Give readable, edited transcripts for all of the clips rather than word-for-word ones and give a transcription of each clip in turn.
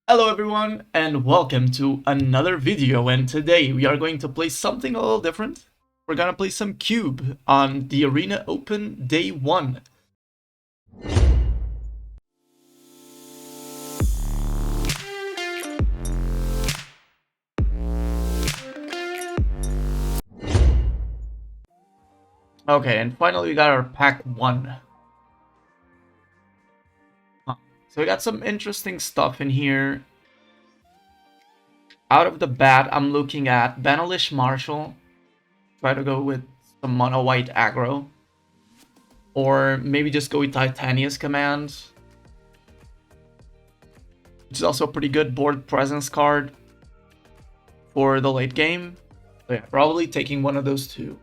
Hello everyone and welcome to another video, and today we are going to play something a little different. We're gonna play some Cube on the Arena Open Day 1. Okay, and finally we got our pack 1. So we got some interesting stuff in here. Out of the bat, I'm looking at Banalish Marshall. Try to go with some mono white aggro. Or maybe just go with Titania's Command, which is also a pretty good board presence card for the late game. So yeah, probably taking one of those two.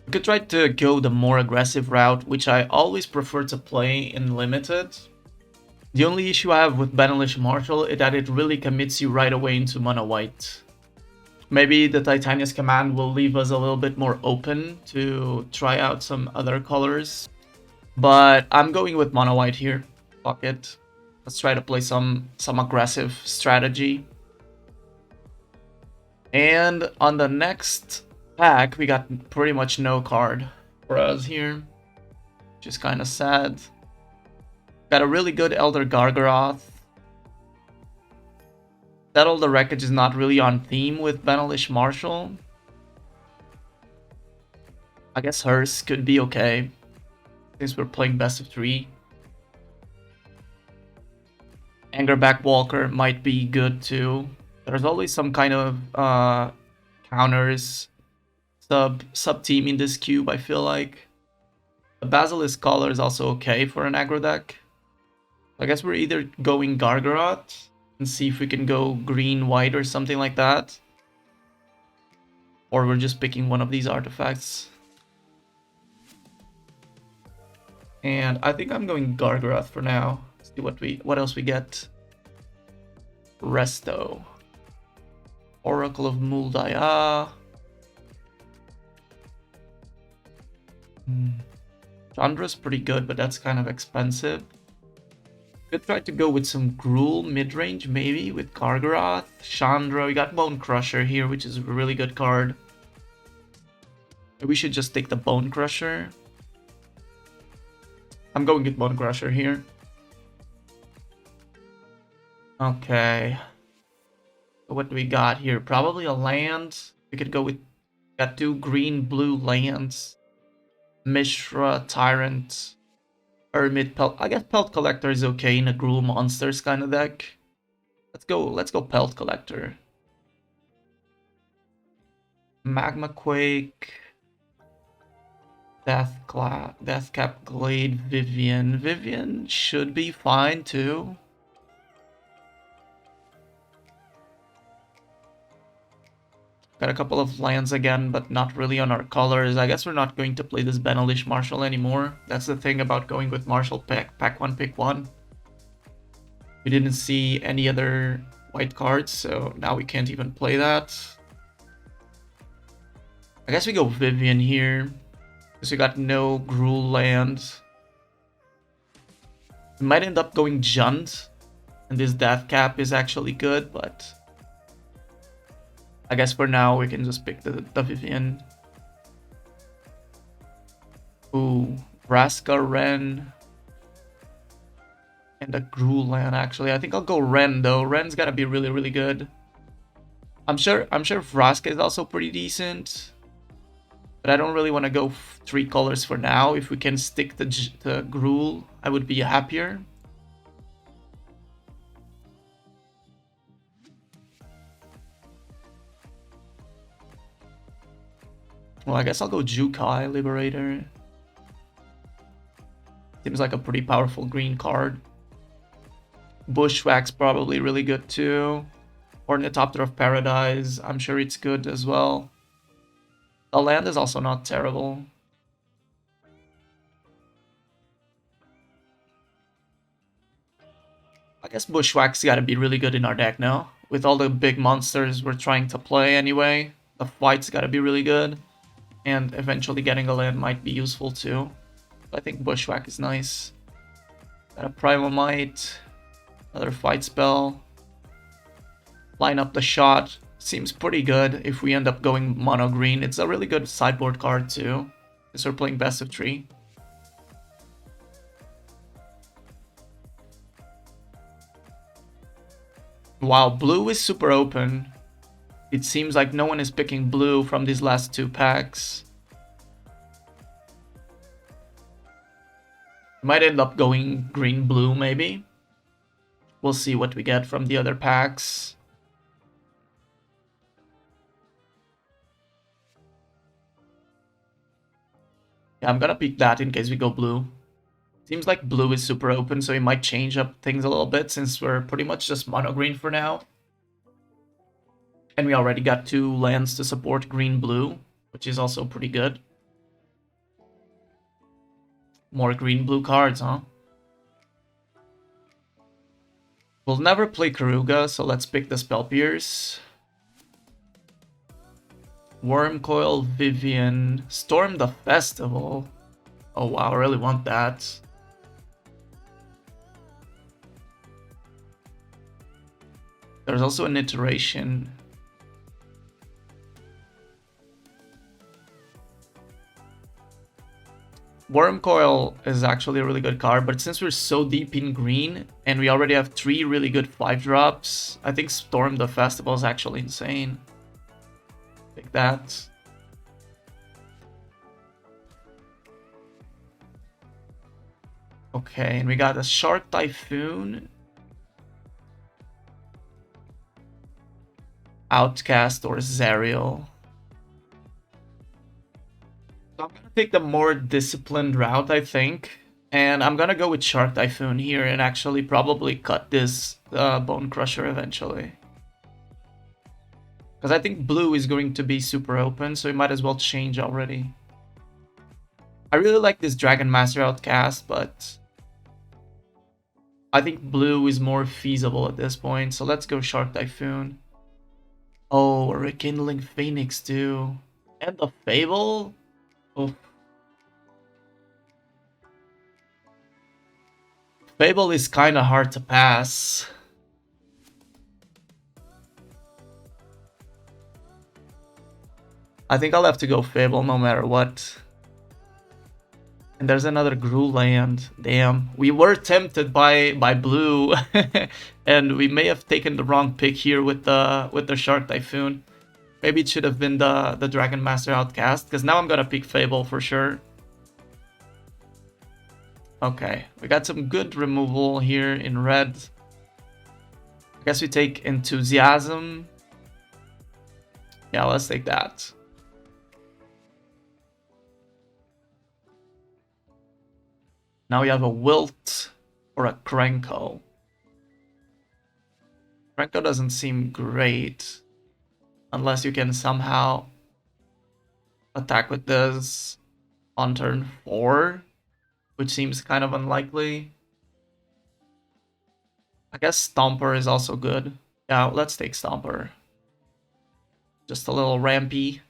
We could try to go the more aggressive route, which I always prefer to play in Limited. The only issue I have with Banalish Marshall is that it really commits you right away into mono white. Maybe the Titania's Command will leave us a little bit more open to try out some other colors. But I'm going with mono white here. Fuck it. Let's try to play some aggressive strategy. And on the next pack, we got pretty much no card for us here, which is kind of sad. Got a really good Elder Gargaroth. Settle the Wreckage is not really on theme with Banalish Marshall. I guess hers could be okay, since we're playing best of 3. Angerback Walker might be good too. There's always some kind of counters sub team in this cube, I feel like. The Basilisk Collar is also okay for an aggro deck. I guess we're either going Gargaroth and see if we can go green, white, or something like that. Or we're just picking one of these artifacts. And I think I'm going Gargaroth for now. See what else we get. Resto. Oracle of Muldaya. Chandra's pretty good, but that's kind of expensive. Could try to go with some Gruul mid-range, maybe, with Gargaroth. Chandra, we got Bone Crusher here, which is a really good card. Maybe we should just take the Bone Crusher. I'm going with Bone Crusher here. Okay. So what do we got here? Probably a land. We could go with... Got 2 green-blue lands. Mishra, Tyrant, Hermit, Pelt. I guess Pelt Collector is okay in a Gruul Monsters kind of deck. Let's go Pelt Collector. Magma Quake. Deathcap Glade, Vivian. Vivian should be fine too. Got a couple of lands again, but not really on our colors. I guess we're not going to play this Banalish Marshall anymore. That's the thing about going with Marshall pack 1, pick 1. We didn't see any other white cards, so now we can't even play that. I guess we go Vivian here, because we got no Gruul land. We might end up going Jund, and this Deathcap is actually good, but... I guess for now we can just pick the Vivian. Ooh, Vraska, Ren, and a Gruul land. Actually, I think I'll go Ren though. Ren's gotta be really, really good. I'm sure Vraska is also pretty decent, but I don't really want to go 3 colors for now. If we can stick to Gruul, I would be happier. Well, I guess I'll go Jukai, Liberator. Seems like a pretty powerful green card. Bushwhack's probably really good too. Ornithopter of Paradise, I'm sure it's good as well. The land is also not terrible. I guess Bushwhack's gotta be really good in our deck now. With all the big monsters we're trying to play anyway, the fight's gotta be really good. And eventually getting a land might be useful too. I think Bushwhack is nice. Got a Primamite. Another fight spell. Line up the shot. Seems pretty good if we end up going mono green. It's a really good sideboard card too. Because we're playing best of 3. Wow, blue is super open. It seems like no one is picking blue from these last 2 packs. Might end up going green-blue, maybe. We'll see what we get from the other packs. Yeah, I'm gonna pick that in case we go blue. Seems like blue is super open, so we might change up things a little bit since we're pretty much just mono-green for now. And we already got 2 lands to support green-blue, which is also pretty good. More green-blue cards, huh? We'll never play Karuga, so let's pick the Spell Pierce. Wormcoil, Vivian, Storm the Festival. Oh wow, I really want that. There's also an iteration. Wormcoil is actually a really good card, but since we're so deep in green and we already have 3 really good 5-drops, I think Storm the Festival is actually insane. Take that. Okay, and we got a Shark Typhoon, Outcast, or Zerial. So I'm gonna take the more disciplined route, I think. And I'm gonna go with Shark Typhoon here and actually probably cut this Bone Crusher eventually. Because I think blue is going to be super open, so we might as well change already. I really like this Dragon Master Outcast, but I think blue is more feasible at this point, so let's go Shark Typhoon. Oh, a Rekindling Phoenix too. And the Fable? Oh. Fable is kind of hard to pass. I think I'll have to go Fable no matter what. And there's another Gru land. Damn. We were tempted by blue. And we may have taken the wrong pick here with the Shark Typhoon. Maybe it should have been the Dragon Master Outcast, because now I'm gonna pick Fable for sure. Okay, we got some good removal here in red. I guess we take Enthusiasm. Yeah, let's take that. Now we have a Wilt or a Krenko. Krenko doesn't seem great unless you can somehow attack with this on turn 4, which seems kind of unlikely. I guess Stomper is also good. Yeah, let's take Stomper. Just a little rampy.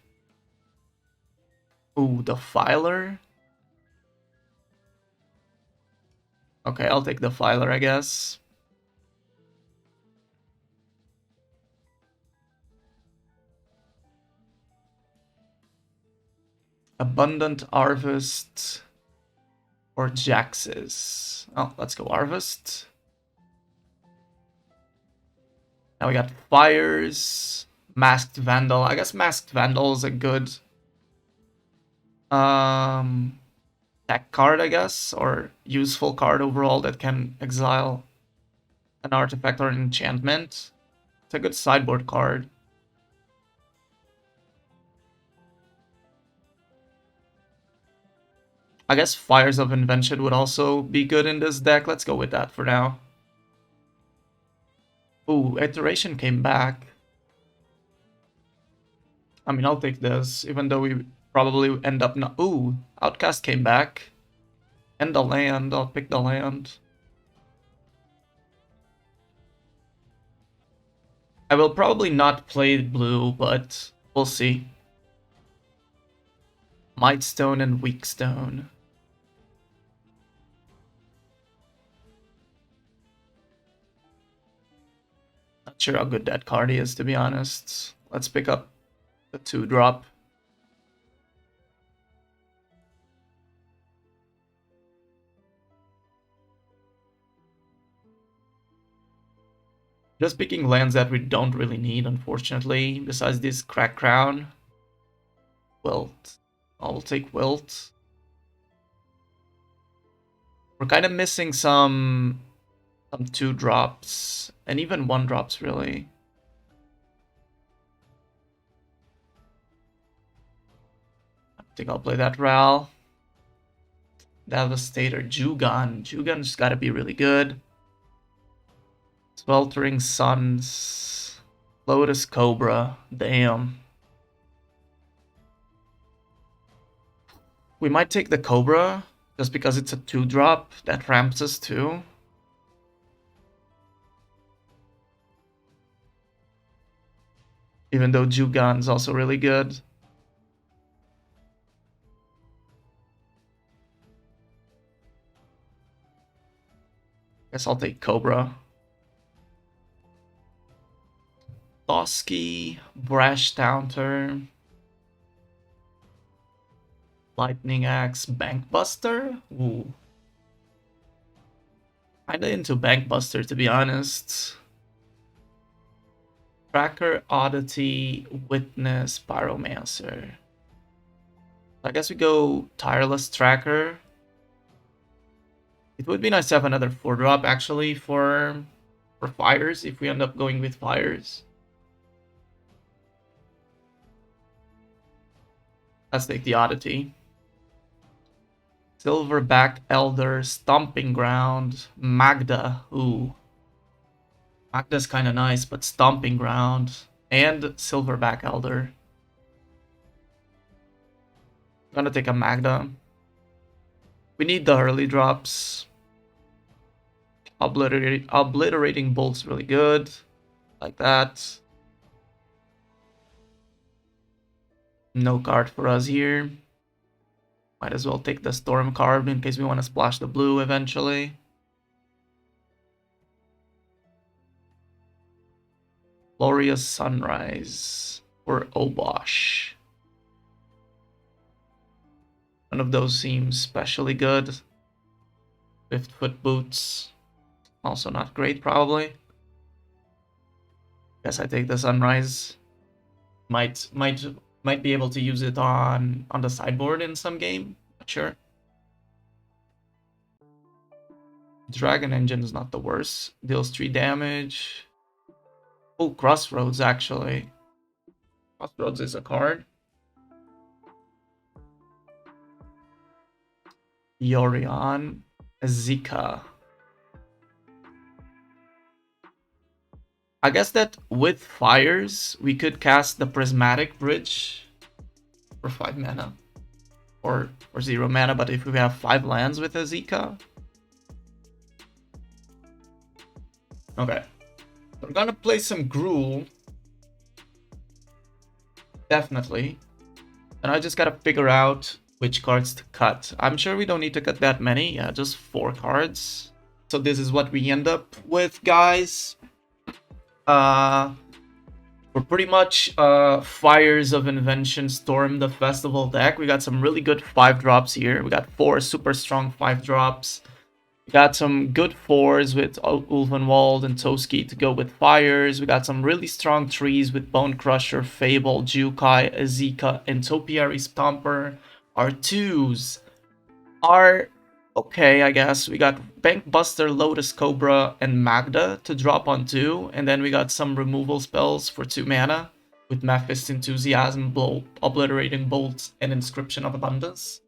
Ooh, Defiler. Okay, I'll take Defiler, I guess. Abundant Harvest or Jax's. Oh, let's go Harvest. Now we got Fires, Masked Vandal. I guess Masked Vandal is a good tech card, I guess, or useful card overall that can exile an artifact or an enchantment. It's a good sideboard card. I guess Fires of Invention would also be good in this deck. Let's go with that for now. Ooh, Iteration came back. I mean, I'll take this, even though we probably end up not... Ooh, Outcast came back. And the land, I'll pick the land. I will probably not play blue, but we'll see. Mightstone and Weakstone. sure how good that card is, to be honest. Let's pick up the 2-drop. Just picking lands that we don't really need, unfortunately, besides this Crack Crown. Wilt. I'll take Wilt. We're kind of missing some 2-drops, and even 1-drops, really. I think I'll play that Ral. Devastator, Jugon. Jugon's gotta be really good. Sweltering Suns. Lotus Cobra. Damn. We might take the Cobra, just because it's a 2-drop that ramps us too. Even though Jugon's also really good. Guess I'll take Cobra. Toski, Brash Counter, Lightning Axe, Bankbuster? Ooh. Kinda into Bankbuster, to be honest. Tracker, Oddity, Witness, Pyromancer. I guess we go Tireless Tracker. It would be nice to have another 4-drop, actually, for fires, if we end up going with fires. Let's take the Oddity. Silverback Elder, Stomping Ground, Magda. Ooh. Magda's kind of nice, but Stomping Ground and Silverback Elder. I'm gonna take a Magda. We need the early drops. Obliterating Bolt's really good. Like that. No card for us here. Might as well take the Storm card in case we want to splash the blue eventually. Glorious Sunrise or Obosh. None of those seems especially good. Swiftfoot Boots. Also not great, probably. Guess I take the Sunrise. Might be able to use it on the sideboard in some game. Not sure. Dragon Engine is not the worst. Deals 3 damage. Oh, Crossroads, actually. Crossroads is a card. Yorion. Zika. I guess that with fires, we could cast the Prismatic Bridge for 5 mana. Or 0 mana, but if we have 5 lands with a Zika. Okay. We're gonna play some Gruul. Definitely. And I just gotta figure out which cards to cut. I'm sure we don't need to cut that many. Yeah, just 4 cards. So this is what we end up with, guys. We're pretty much Fires of Invention Storm the Festival deck. We got some really good 5-drops here. We got 4 super strong 5-drops. We got some good 4s with Ulvenwald and Toski to go with fires. We got some really strong 3s with Bone Crusher, Fable, Jukai, Azeka, and Topiary Stomper. Our 2s are okay, I guess. We got Bankbuster, Lotus Cobra, and Magda to drop on 2. And then we got some removal spells for 2 mana with Mephist, Enthusiasm, Bolt, Obliterating Bolts, and Inscription of Abundance.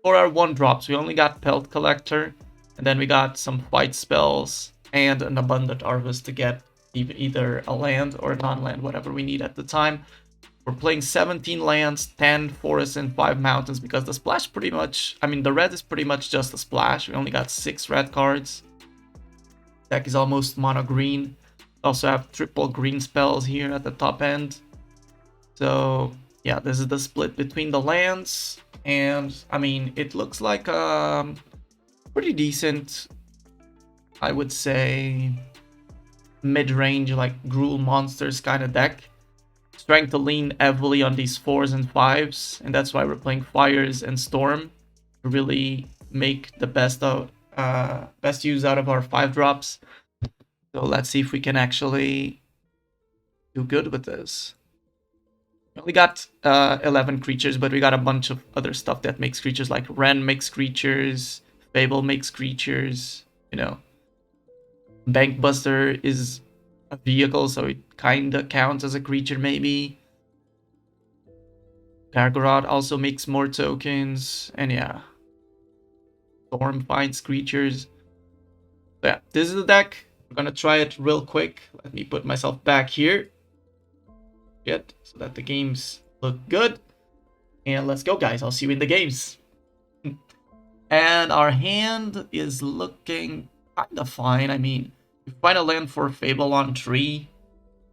For our 1-drops, we only got Pelt Collector. And then we got some fight spells and an Abundant Harvest to get either a land or a non-land, whatever we need at the time. We're playing 17 lands, 10 forests, and 5 mountains because the splash pretty much... I mean, the red is pretty much just a splash. We only got 6 red cards. Deck is almost mono green. Also have triple green spells here at the top end. So, yeah, this is the split between the lands. And, I mean, it looks like pretty decent, I would say, mid-range, like Gruul Monsters kind of deck. It's trying to lean heavily on these 4s and 5s, and that's why we're playing Fires and Storm to really make the best use out of our 5-drops. So let's see if we can actually do good with this. We only got 11 creatures, but we got a bunch of other stuff that makes creatures, like Ren makes creatures, Fable makes creatures, you know. Bankbuster is a vehicle, so it kinda counts as a creature, maybe. Gargorod also makes more tokens, and yeah. Storm finds creatures. So yeah, this is the deck. We're gonna try it real quick. Let me put myself back here. Good, so that the games look good. And let's go, guys. I'll see you in the games. And our hand is looking kind of fine. I mean, if we find a land for Fable on 3,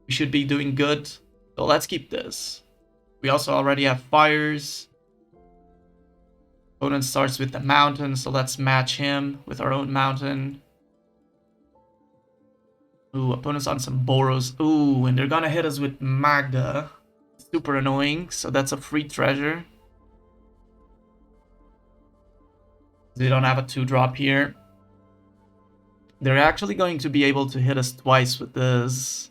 we should be doing good. So let's keep this. We also already have fires. Opponent starts with the mountain, so let's match him with our own mountain. Ooh, opponent's on some Boros. Ooh, and they're gonna hit us with Magda. Super annoying, so that's a free treasure. They don't have a 2-drop here. They're actually going to be able to hit us twice with this.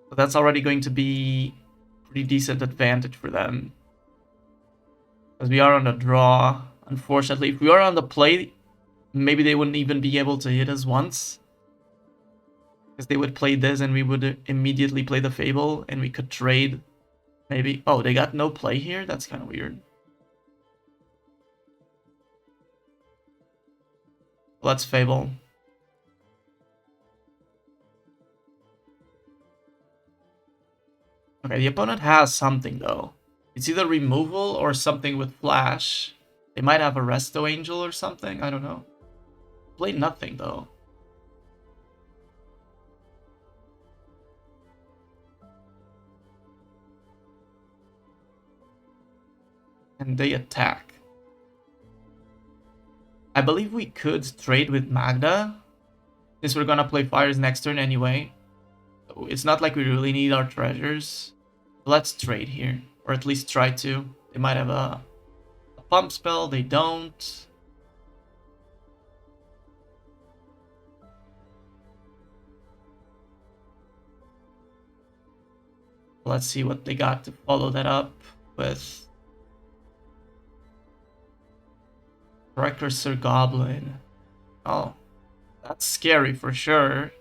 So that's already going to be a pretty decent advantage for them. Because we are on the draw. Unfortunately, if we are on the play, maybe they wouldn't even be able to hit us once. Because they would play this and we would immediately play the Fable and we could trade. Maybe. Oh, they got no play here? That's kind of weird. Let's Fable. Okay, the opponent has something though. It's either removal or something with flash. They might have a Resto Angel or something. I don't know. Play nothing though. And they attack. I believe we could trade with Magda, since we're gonna play fires next turn anyway. So it's not like we really need our treasures. Let's trade here, or at least try to. They might have a pump spell, they don't. Let's see what they got to follow that up with. Precursor Goblin. Oh, that's scary for sure.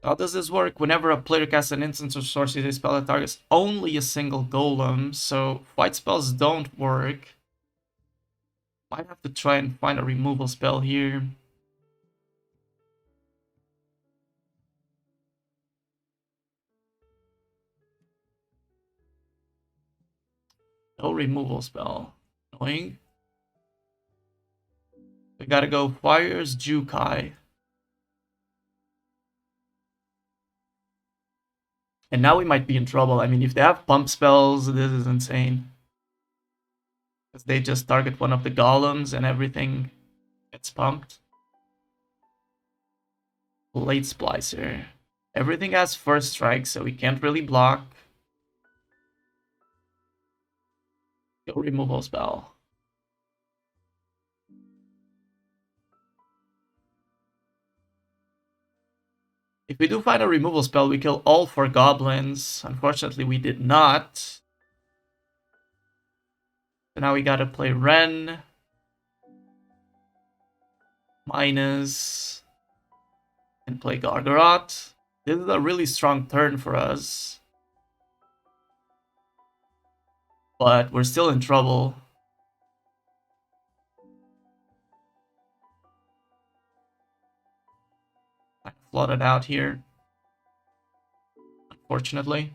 How does this work? Whenever a player casts an instance or sorcery, they spell that targets only a single golem, so fight spells don't work. Might have to try and find a removal spell here. No removal spell. Annoying. We gotta go Fires Jukai. And now we might be in trouble. I mean, if they have pump spells, this is insane. Because they just target one of the golems and everything gets pumped. Blade Splicer. Everything has first strike, so we can't really block. Go removal spell. If we do find a removal spell, we kill all 4 goblins. Unfortunately, we did not. So now we gotta play Ren. Minus. And play Gargorot. This is a really strong turn for us. But we're still in trouble. I flooded out here. Unfortunately.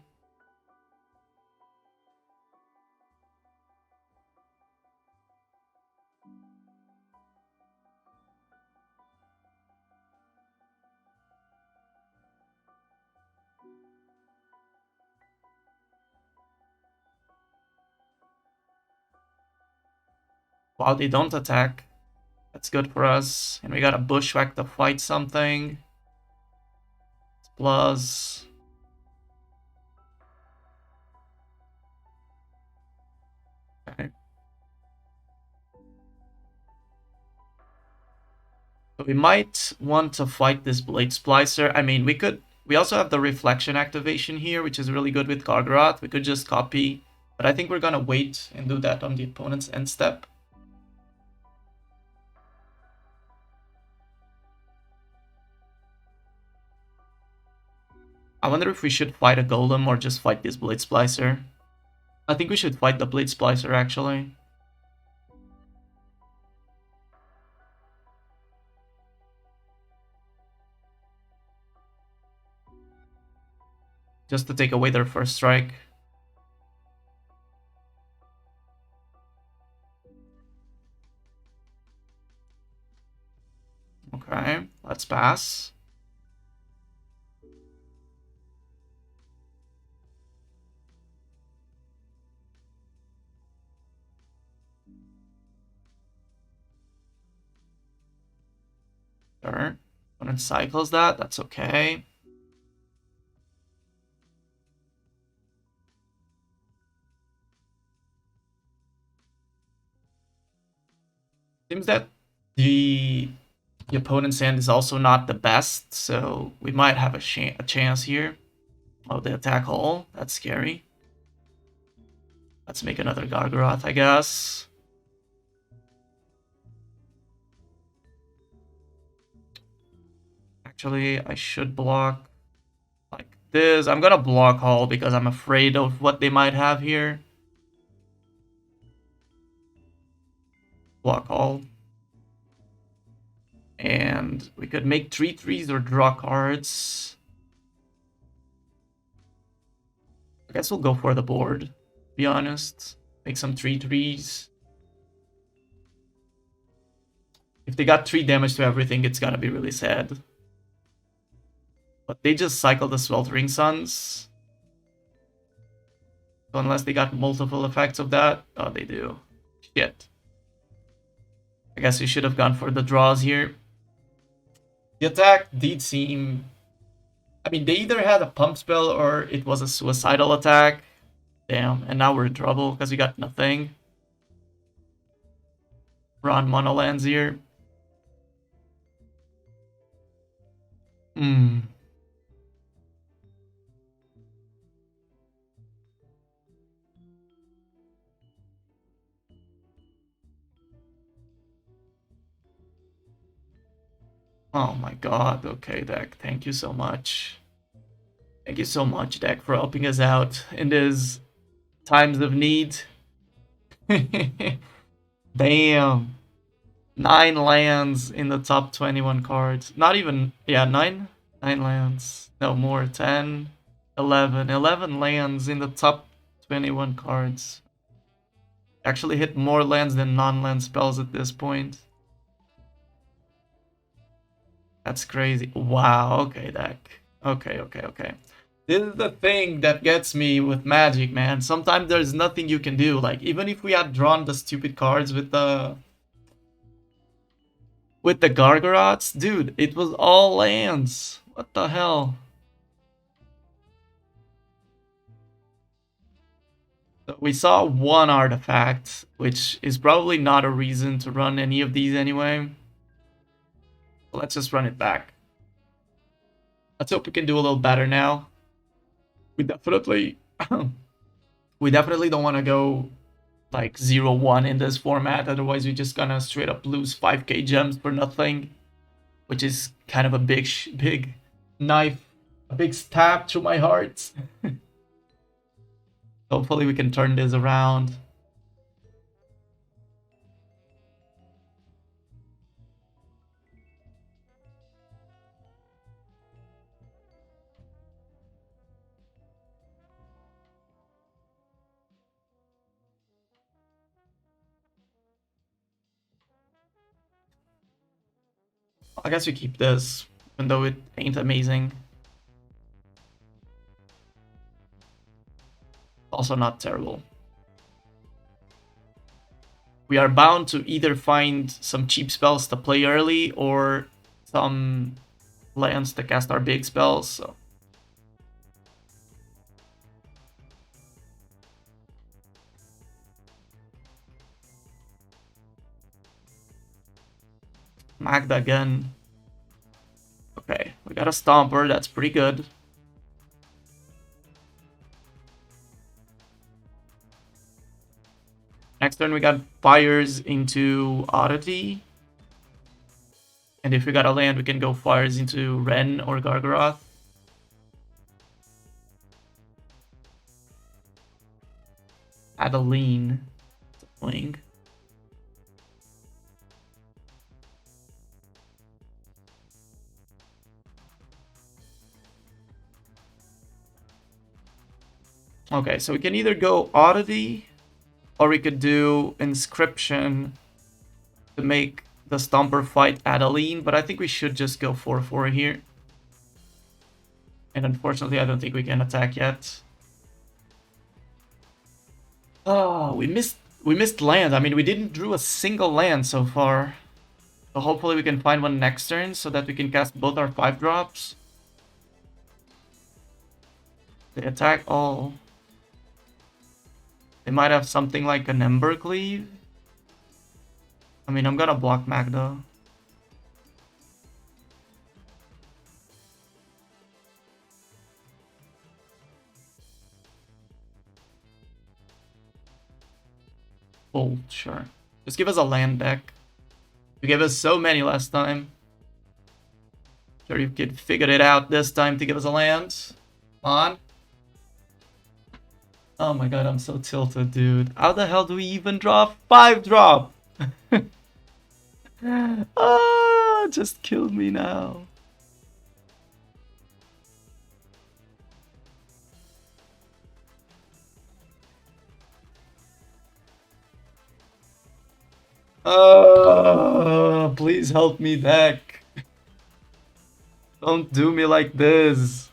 Wow, they don't attack. That's good for us. And we got a bushwhack to fight something. Plus. Okay. So we might want to fight this Blade Splicer. I mean, we also have the Reflection activation here, which is really good with Gargaroth. We could just copy, but I think we're gonna wait and do that on the opponent's end step. I wonder if we should fight a Golem or just fight this Blade Splicer. I think we should fight the Blade Splicer, actually. Just to take away their first strike. Okay, let's pass. Sure. Opponent cycles that, that's okay. Seems that the opponent's hand is also not the best, so we might have a chance here. Oh, the attack hole. That's scary. Let's make another Gargaroth, I guess. Actually, I should block like this. I'm gonna block Hall because I'm afraid of what they might have here. Block Hall. And we could make 3/3s or draw cards. I guess we'll go for the board, to be honest. Make some 3/3s. If they got 3 damage to everything, it's gonna be really sad. But they just cycled the Sweltering Suns. So unless they got multiple effects of that, oh, they do. Shit. I guess we should have gone for the draws here. The attack did seem... I mean, they either had a pump spell or it was a suicidal attack. Damn, and now we're in trouble because we got nothing. We're on monolands here. Oh my god, okay, deck. Thank you so much. Thank you so much, deck, for helping us out in these times of need. Damn. 9 lands in the top 21 cards. Not even, yeah, 9? 9 lands. No more, 10, 11. 11 lands in the top 21 cards. Actually hit more lands than non-land spells at this point. That's crazy. Wow, okay, deck. Okay. This is the thing that gets me with Magic, man. Sometimes there's nothing you can do. Like, even if we had drawn the stupid cards with the Gargaroths, dude, it was all lands. What the hell? So we saw one artifact, which is probably not a reason to run any of these anyway. So let's just run it back. Let's hope we can do a little better now. We definitely don't want to go like 0-1 in this format, otherwise we're just gonna straight up lose 5k gems for nothing, which is kind of a big knife, a big stab through my heart. Hopefully we can turn this around. I guess we keep this, even though it ain't amazing. Also not terrible. we are bound to either find some cheap spells to play early or some lands to cast our big spells. So Magda again. Okay, we got a Stomper, that's pretty good. Next turn we got Fires into Oddity. And if we got a land, we can go Fires into Ren or Gargaroth. Adeline. Playing. Okay, so we can either go Oddity, or we could do Inscription to make the Stomper fight Adeline, but I think we should just go 4/4 here. And unfortunately, I don't think we can attack yet. Oh, we missed land. I mean, we didn't drew a single land so far. So hopefully we can find one next turn so that we can cast both our 5-drops. They attack all. They might have something like an Embercleave. I mean, I'm gonna block Magda. Bolt, sure. Just give us a land deck. You gave us so many last time. Sure, you could figure it out this time to give us a land. Come on. Oh my god, I'm so tilted, dude. How the hell do we even draw a 5-drop? Ah, just kill me now. Please help me back. Don't do me like this.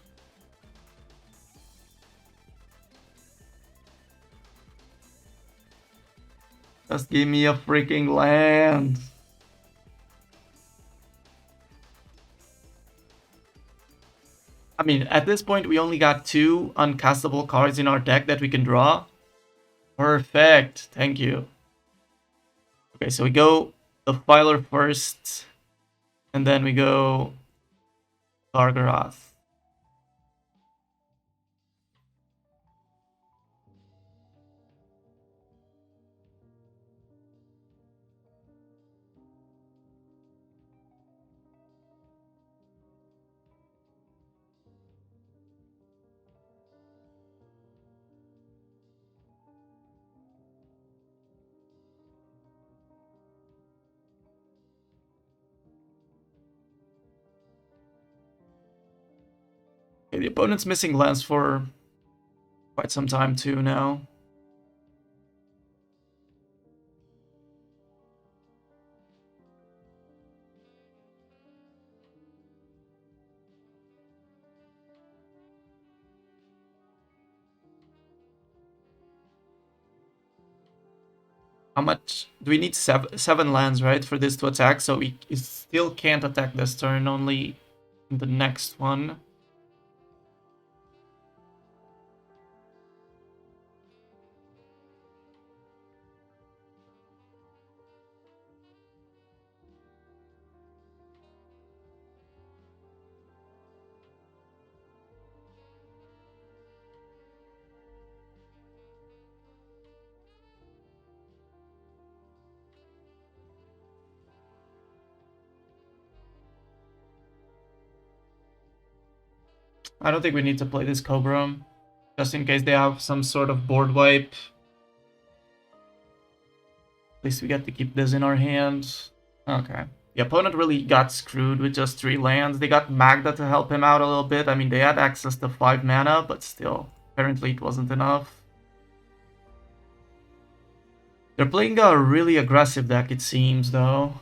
Just give me a freaking land. I mean, at this point, we only got 2 uncastable cards in our deck that we can draw. Perfect. Thank you. Okay, so we go the Filer first, and then we go Gargaroth. Okay, the opponent's missing lands for quite some time too now. How much do we need? 7 lands, right, for this to attack? So we still can't attack this turn, only in the next one. I don't think we need to play this Cobra, just in case they have some sort of board wipe. At least we get to keep this in our hands. Okay. The opponent really got screwed with just 3 lands. They got Magda to help him out a little bit. I mean, they had access to 5 mana, but still, apparently it wasn't enough. They're playing a really aggressive deck, it seems, though.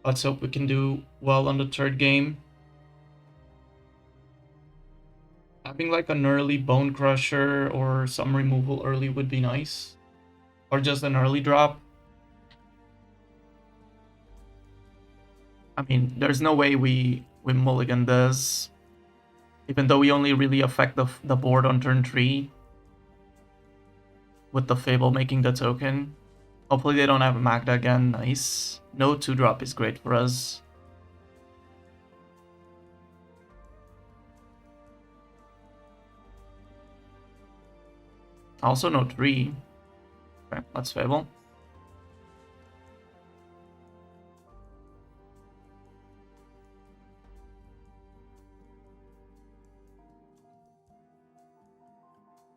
Let's hope we can do well on the 3rd game. Having like an early Bone Crusher or some removal early would be nice. Or just an early drop. I mean, there's no way we mulligan this. Even though we only really affect the board on turn 3. With the Fable making the token. Hopefully they don't have Magda again. Nice. No 2-drop is great for us. Also no 3. Okay, let's Fable.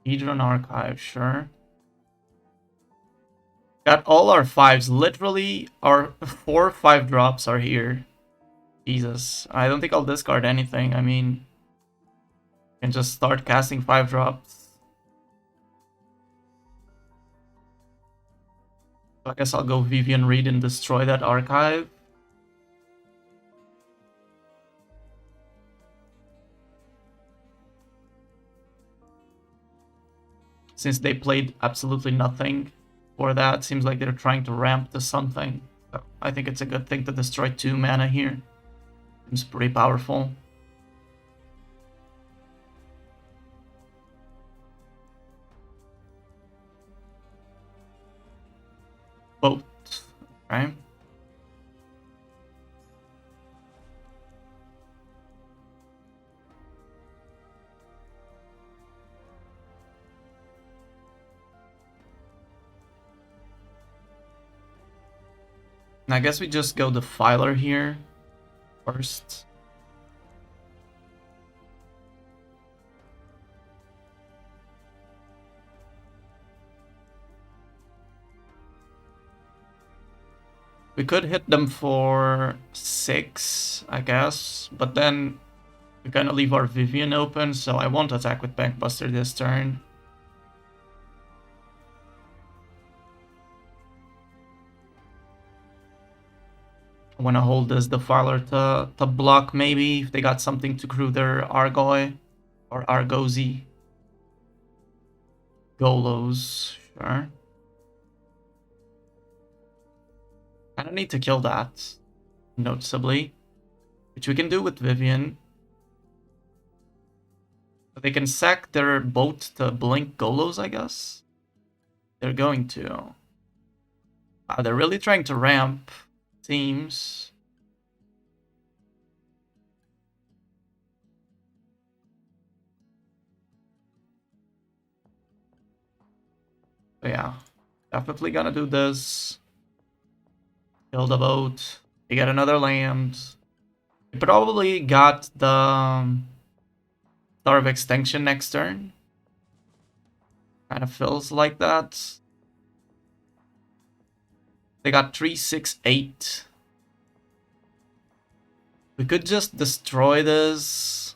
Hedron Archive, sure. Got all our 5s. Literally, our 4 5-drops are here. Jesus. I don't think I'll discard anything. I mean, I can just start casting 5-drops. So I guess I'll go Vivian Reed and destroy that archive. Since they played absolutely nothing for that, seems like they're trying to ramp to something. So I think it's a good thing to destroy 2 mana here. Seems pretty powerful. Boat. Okay. And I guess we just go the Filer here first. We could hit them for 6, I guess, but then we kind of leave our Vivian open, so I won't attack with Bankbuster this turn. I want to hold this Defiler to block, maybe, if they got something to crew their Argoi or Argosy. Golos, sure. I don't need to kill that, noticeably, which we can do with Vivian. But they can sack their boat to blink Golos, I guess. They're going to. They're really trying to ramp. Seems. But yeah, definitely gonna do this. Kill the boat. They get another land. They probably got the Star of Extinction next turn. Kind of feels like that. They got 3, 6, 8. We could just destroy this.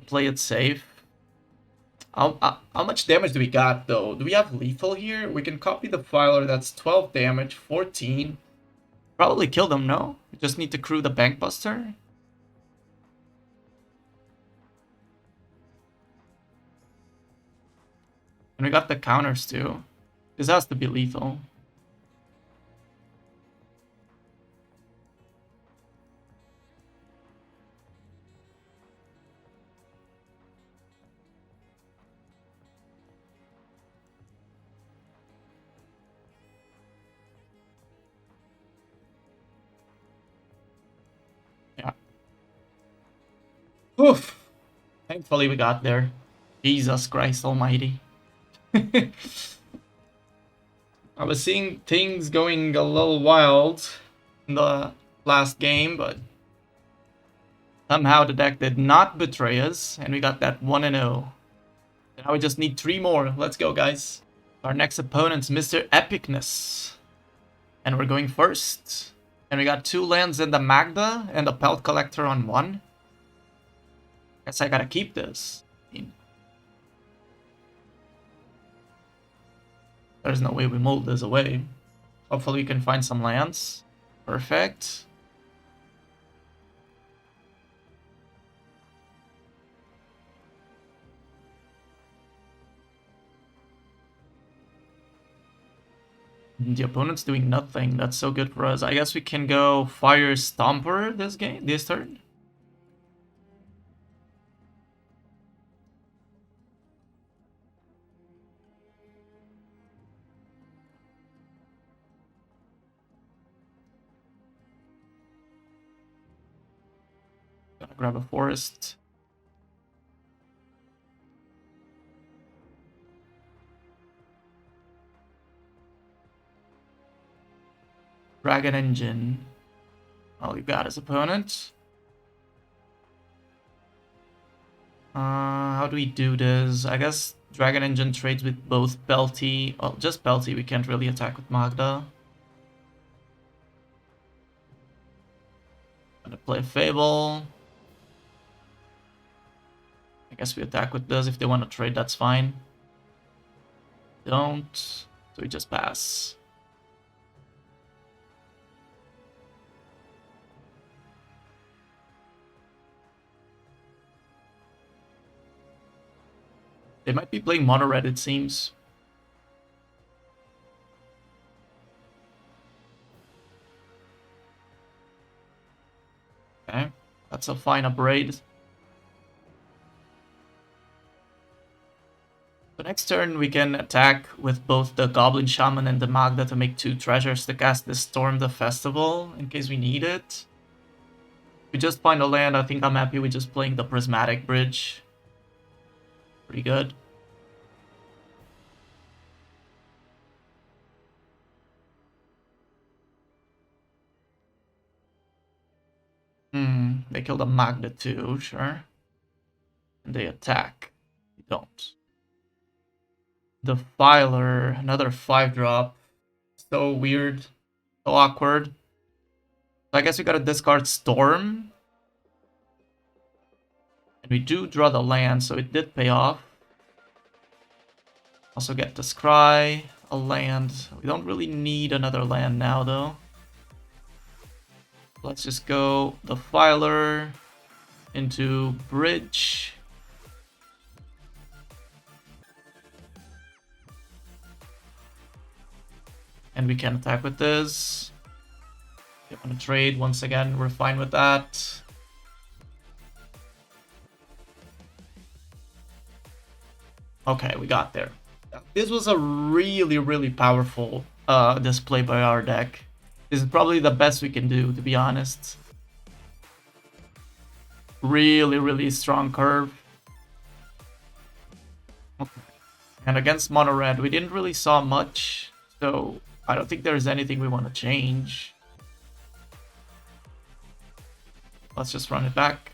Play it safe. How much damage do we got, though? Do we have lethal here? We can copy the Filer. That's 12 damage, 14. Probably kill them, no? We just need to crew the Bankbuster. And we got the counters, too. This has to be lethal. Yeah. Oof. Thankfully we got there. Jesus Christ almighty. I was seeing things going a little wild in the last game, but somehow the deck did not betray us, and we got that 1-0. Now we just need 3 more. Let's go, guys. Our next opponent's Mr. Epicness. And we're going first. And we got 2 lands in the Magda and a Pelt Collector on 1. Guess I gotta keep this. I mean, there's no way we mold this away. Hopefully we can find some lands. Perfect. The opponent's doing nothing. That's so good for us. I guess we can go Fire Stomper this turn. Gonna grab a Forest. Dragon Engine. All you got his opponent. How do we do this? I guess Dragon Engine trades with both Belty. Well, just Belty. We can't really attack with Magda. Gonna play Fable. I guess we attack with this. If they want to trade, that's fine. Don't. So we just pass. They might be playing mono red, it seems. Okay, that's a fine upgrade. So next turn we can attack with both the Goblin Shaman and the Magda to make 2 treasures to cast the Storm the Festival in case we need it. We just find a land. I think I'm happy with just playing the Prismatic Bridge. Pretty good. They killed a Magda too, sure. And they attack. They don't. The Filer, another 5-drop. So weird. So awkward. So I guess we gotta discard Storm. And we do draw the land, so it did pay off. Also get the Scry, a land. We don't really need another land now, though. Let's just go the Filer into Bridge. And we can attack with this. If you want to trade, once again, we're fine with that. Okay, we got there. This was a really, really powerful display by our deck. This is probably the best we can do, to be honest. Really, really strong curve. Okay. And against mono red, we didn't really saw much, so I don't think there's anything we want to change. Let's just run it back.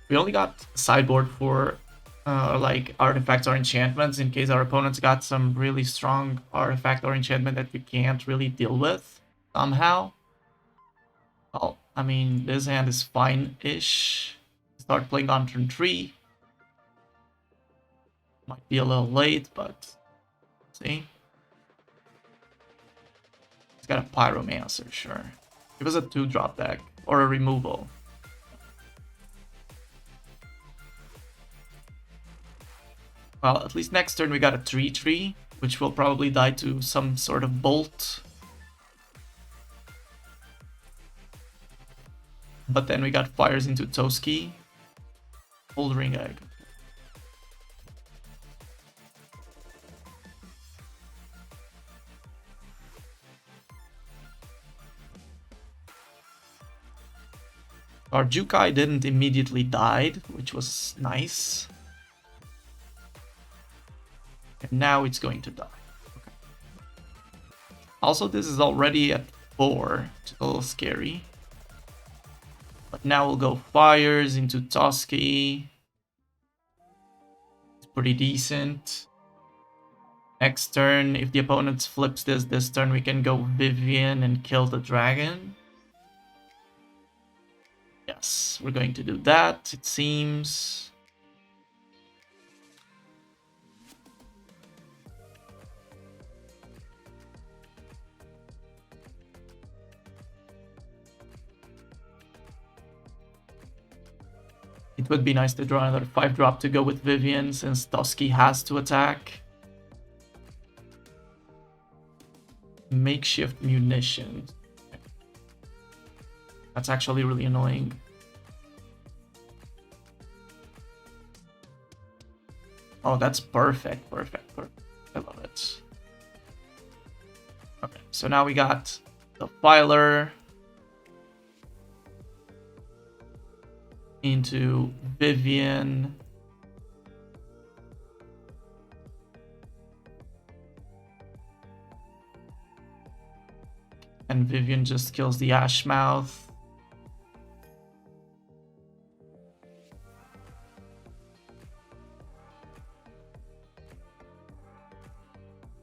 We only got sideboard for like artifacts or enchantments in case our opponents got some really strong artifact or enchantment that we can't really deal with somehow. Well, I mean, this hand is fine-ish. Start playing on turn 3. Might be a little late, but see. It's got a Pyromancer, sure. It was a 2-drop deck or a removal. Well, at least next turn we got a 3/3, which will probably die to some sort of bolt. But then we got fires into Toski. Old Ring Egg. Our Jukai didn't immediately die, which was nice. And now it's going to die. Okay. Also, this is already at 4. It's a little scary. But now we'll go fires into Toski. It's pretty decent. Next turn, if the opponent flips this turn, we can go Vivian and kill the dragon. Yes, we're going to do that, it seems. It would be nice to draw another 5-drop to go with Vivian since Toski has to attack. makeshift munitions. That's actually really annoying. Oh, that's perfect, perfect, perfect. I love it. Okay, so now we got the filer into Vivian. And Vivian just kills the Ashmouth.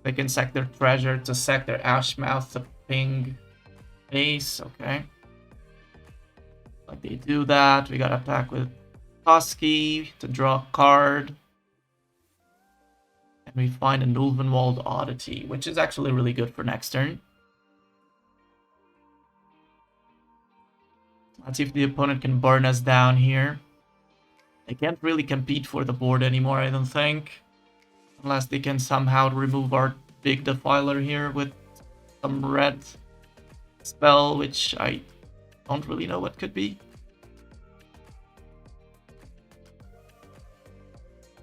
They can sack their treasure to sack their Ashmouth to ping Ace. Okay. Like they do that. We got attack with Toski to draw a card. And we find a Ulvenwald Oddity, which is actually really good for next turn. Let's see if the opponent can burn us down here. They can't really compete for the board anymore, I don't think. Unless they can somehow remove our big defiler here with some red spell, which I don't really know what could be.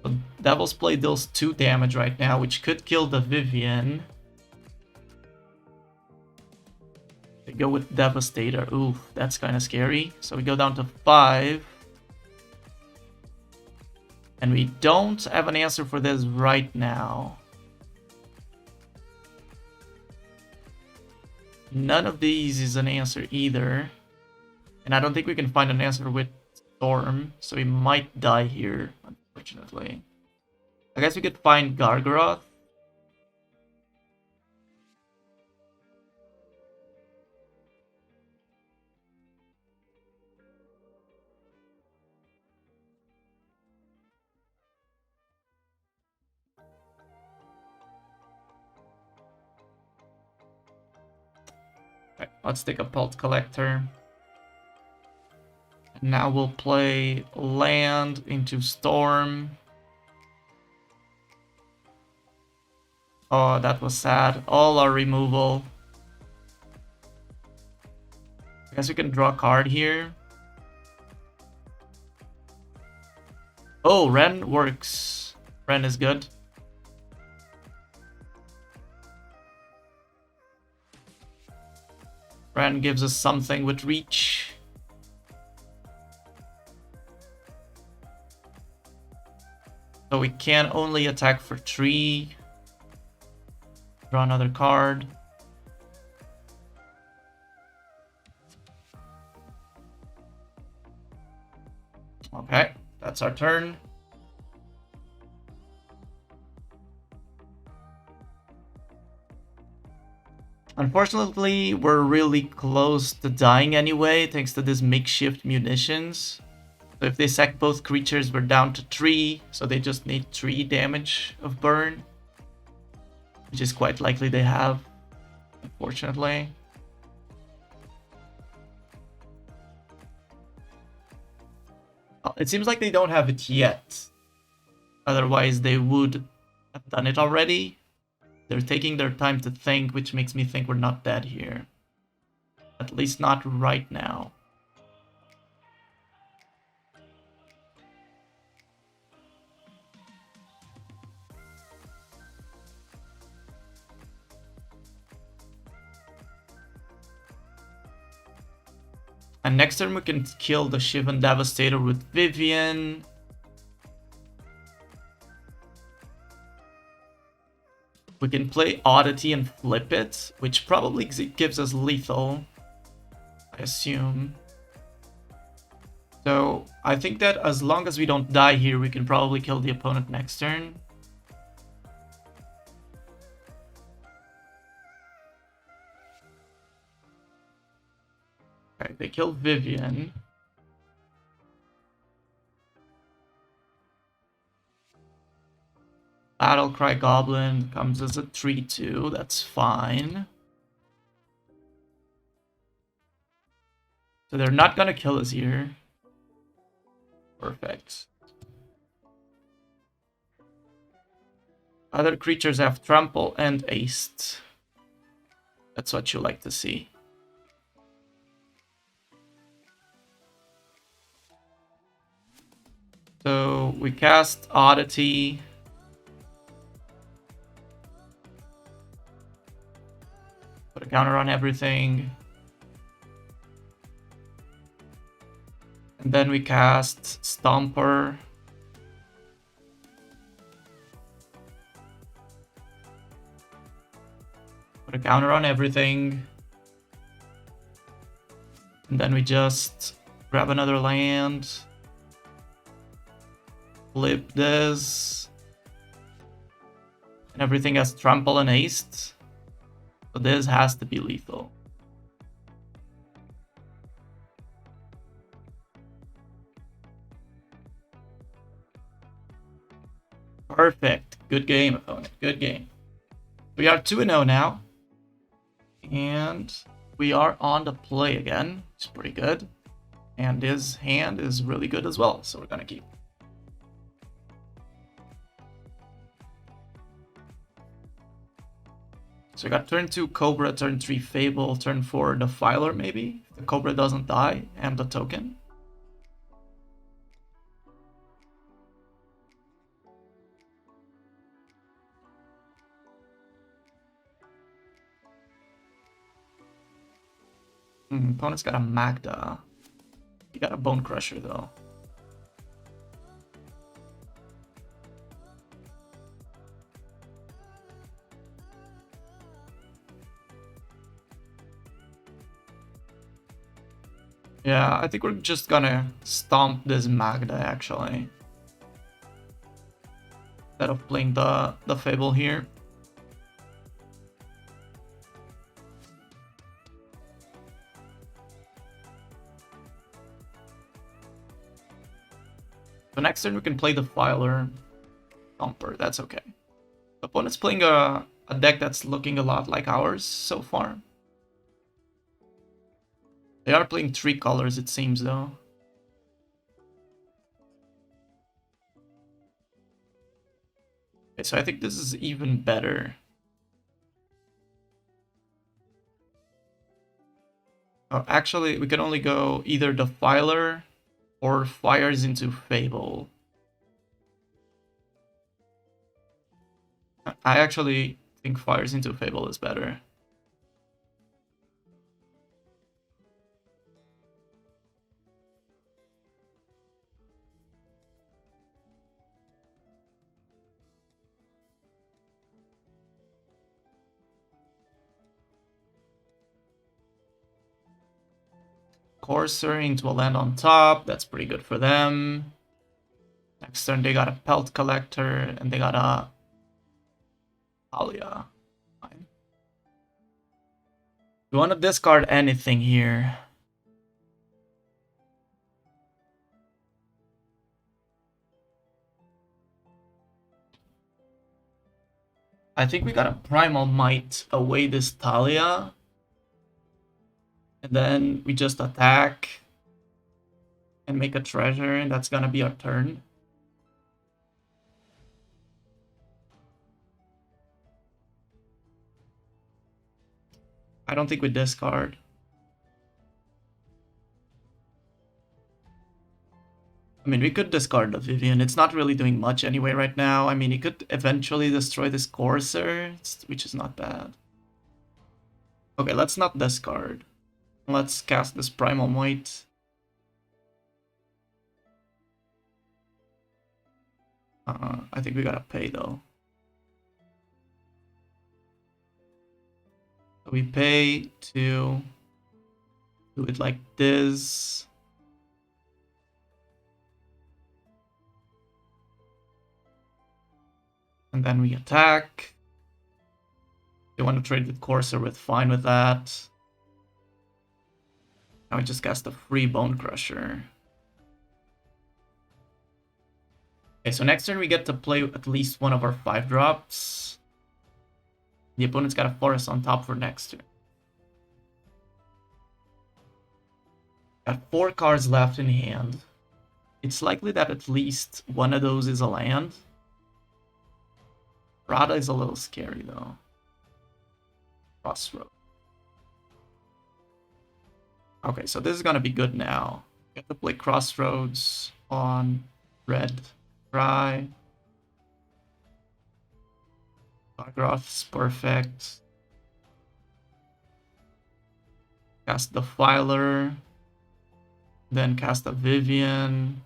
So Devil's Play deals 2 damage right now, which could kill the Vivian. They go with Devastator. Ooh, that's kind of scary. So we go down to 5. And we don't have an answer for this right now. None of these is an answer either. And I don't think we can find an answer with Storm. So we might die here, unfortunately. I guess we could find Gargaroth. Okay, let's take a Pult Collector. And now we'll play land into Storm. Oh, that was sad. All our removal. I guess we can draw a card here. Oh, Ren works. Ren is good. Ren gives us something with reach. So we can only attack for 3. Draw another card. Okay, that's our turn. Unfortunately, we're really close to dying anyway, thanks to this makeshift munitions. So if they sack both creatures, we're down to 3, so they just need 3 damage of burn. Which is quite likely they have, unfortunately. It seems like they don't have it yet. Otherwise, they would have done it already. They're taking their time to think, which makes me think we're not dead here. At least not right now. And next turn we can kill the Shivan Devastator with Vivian. We can play Oddity and flip it, which probably gives us lethal, I assume. So I think that as long as we don't die here, we can probably kill the opponent next turn. Okay, they kill Vivian. Battlecry Goblin comes as a 3/2, that's fine. So they're not gonna kill us here. Perfect. Other creatures have Trample and Aced. That's what you like to see. So we cast Oddity. Put a counter on everything. And then we cast Stomper. Put a counter on everything. And then we just grab another land. Flip this. And everything has trample and haste. So this has to be lethal. Perfect. Good game, opponent. Good game. We are 2-0 now. And we are on the play again. It's pretty good. And his hand is really good as well. So we're going to keep. So we got turn 2 Cobra, turn 3 Fable, turn 4 Defiler maybe. If the Cobra doesn't die, and the token. Opponent's got a Magda. He got a Bone Crusher though. Yeah, I think we're just gonna stomp this Magda actually. Instead of playing the Fable here. So next turn we can play the Filer Thumper, that's okay. The opponent's playing a deck that's looking a lot like ours so far. They are playing 3 colors it seems though. Okay, so I think this is even better. Oh, actually, we can only go either Defiler or Fires into Fable. I actually think Fires into Fable is better. Courser into a land on top, that's pretty good for them. Next turn they got a Pelt Collector and they got a Talia. Fine. We want to discard anything here. I think we got a Primal Might away this Talia. And then we just attack and make a treasure, and that's gonna be our turn. I don't think we discard. I mean, we could discard the Vivian. It's not really doing much anyway right now. I mean, it could eventually destroy this Courser, which is not bad. Okay, let's not discard. Let's cast this Primal Might. I think we gotta pay though. We pay to do it like this. And then we attack. They want to trade with Courser, we're fine with that. Now we just cast a free Bone Crusher. Okay, so next turn we get to play at least one of our 5-drops. The opponent's got a Forest on top for next turn. Got 4 cards left in hand. It's likely that at least one of those is a land. Rada is a little scary though. Crossroad. Okay, so this is gonna be good now. Get to play Crossroads on red. Try. Gargoth's perfect. Cast the Filer. Then cast a Vivian.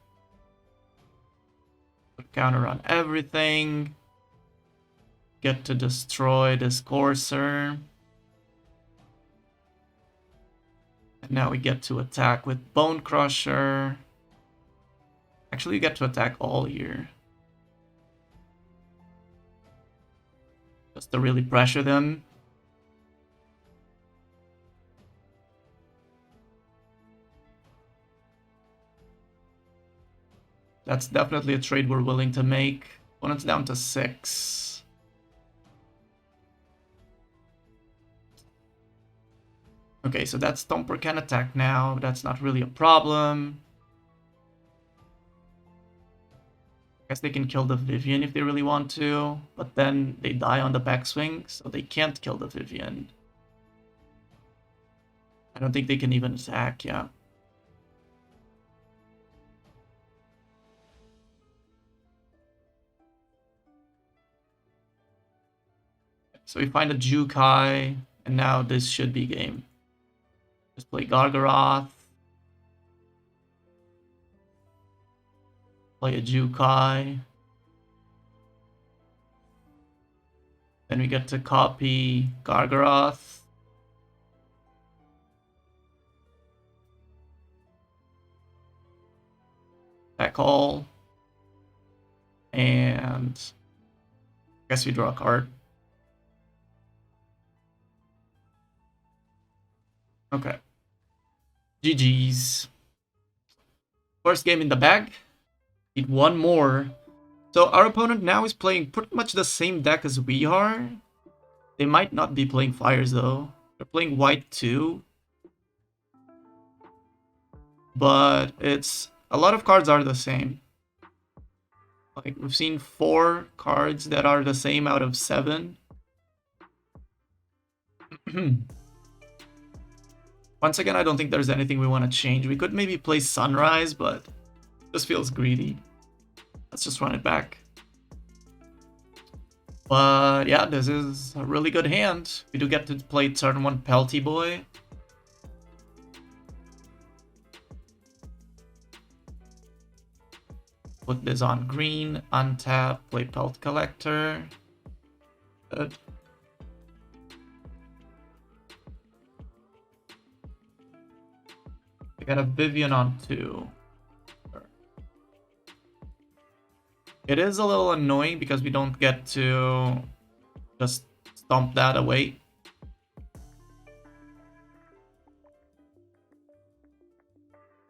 Put counter on everything. Get to destroy this Courser. And now we get to attack with Bone Crusher. Actually, you get to attack all here. Just to really pressure them. That's definitely a trade we're willing to make. Opponent's down to 6. Okay, so that Stomper can attack now. That's not really a problem. I guess they can kill the Vivian if they really want to, but then they die on the backswing, so they can't kill the Vivian. I don't think they can even attack, yeah. So we find a Jukai, and now this should be game. Just play Gargaroth. Play a Jukai. Then we get to copy Gargaroth. Attack all. And I guess we draw a card. Okay. GG's. First game in the bag. Need one more. So our opponent now is playing pretty much the same deck as we are. They might not be playing fires though. They're playing white too. But it's a lot of cards are the same. Like we've seen 4 cards that are the same out of 7. Once again, I don't think there's anything we want to change. We could maybe play Sunrise, but this feels greedy. Let's just run it back. But yeah, this is a really good hand. We do get to play turn 1 Pelty Boy. Put this on green, untap, play Pelt Collector. Good. I got a Vivian on 2. It is a little annoying because we don't get to just stomp that away.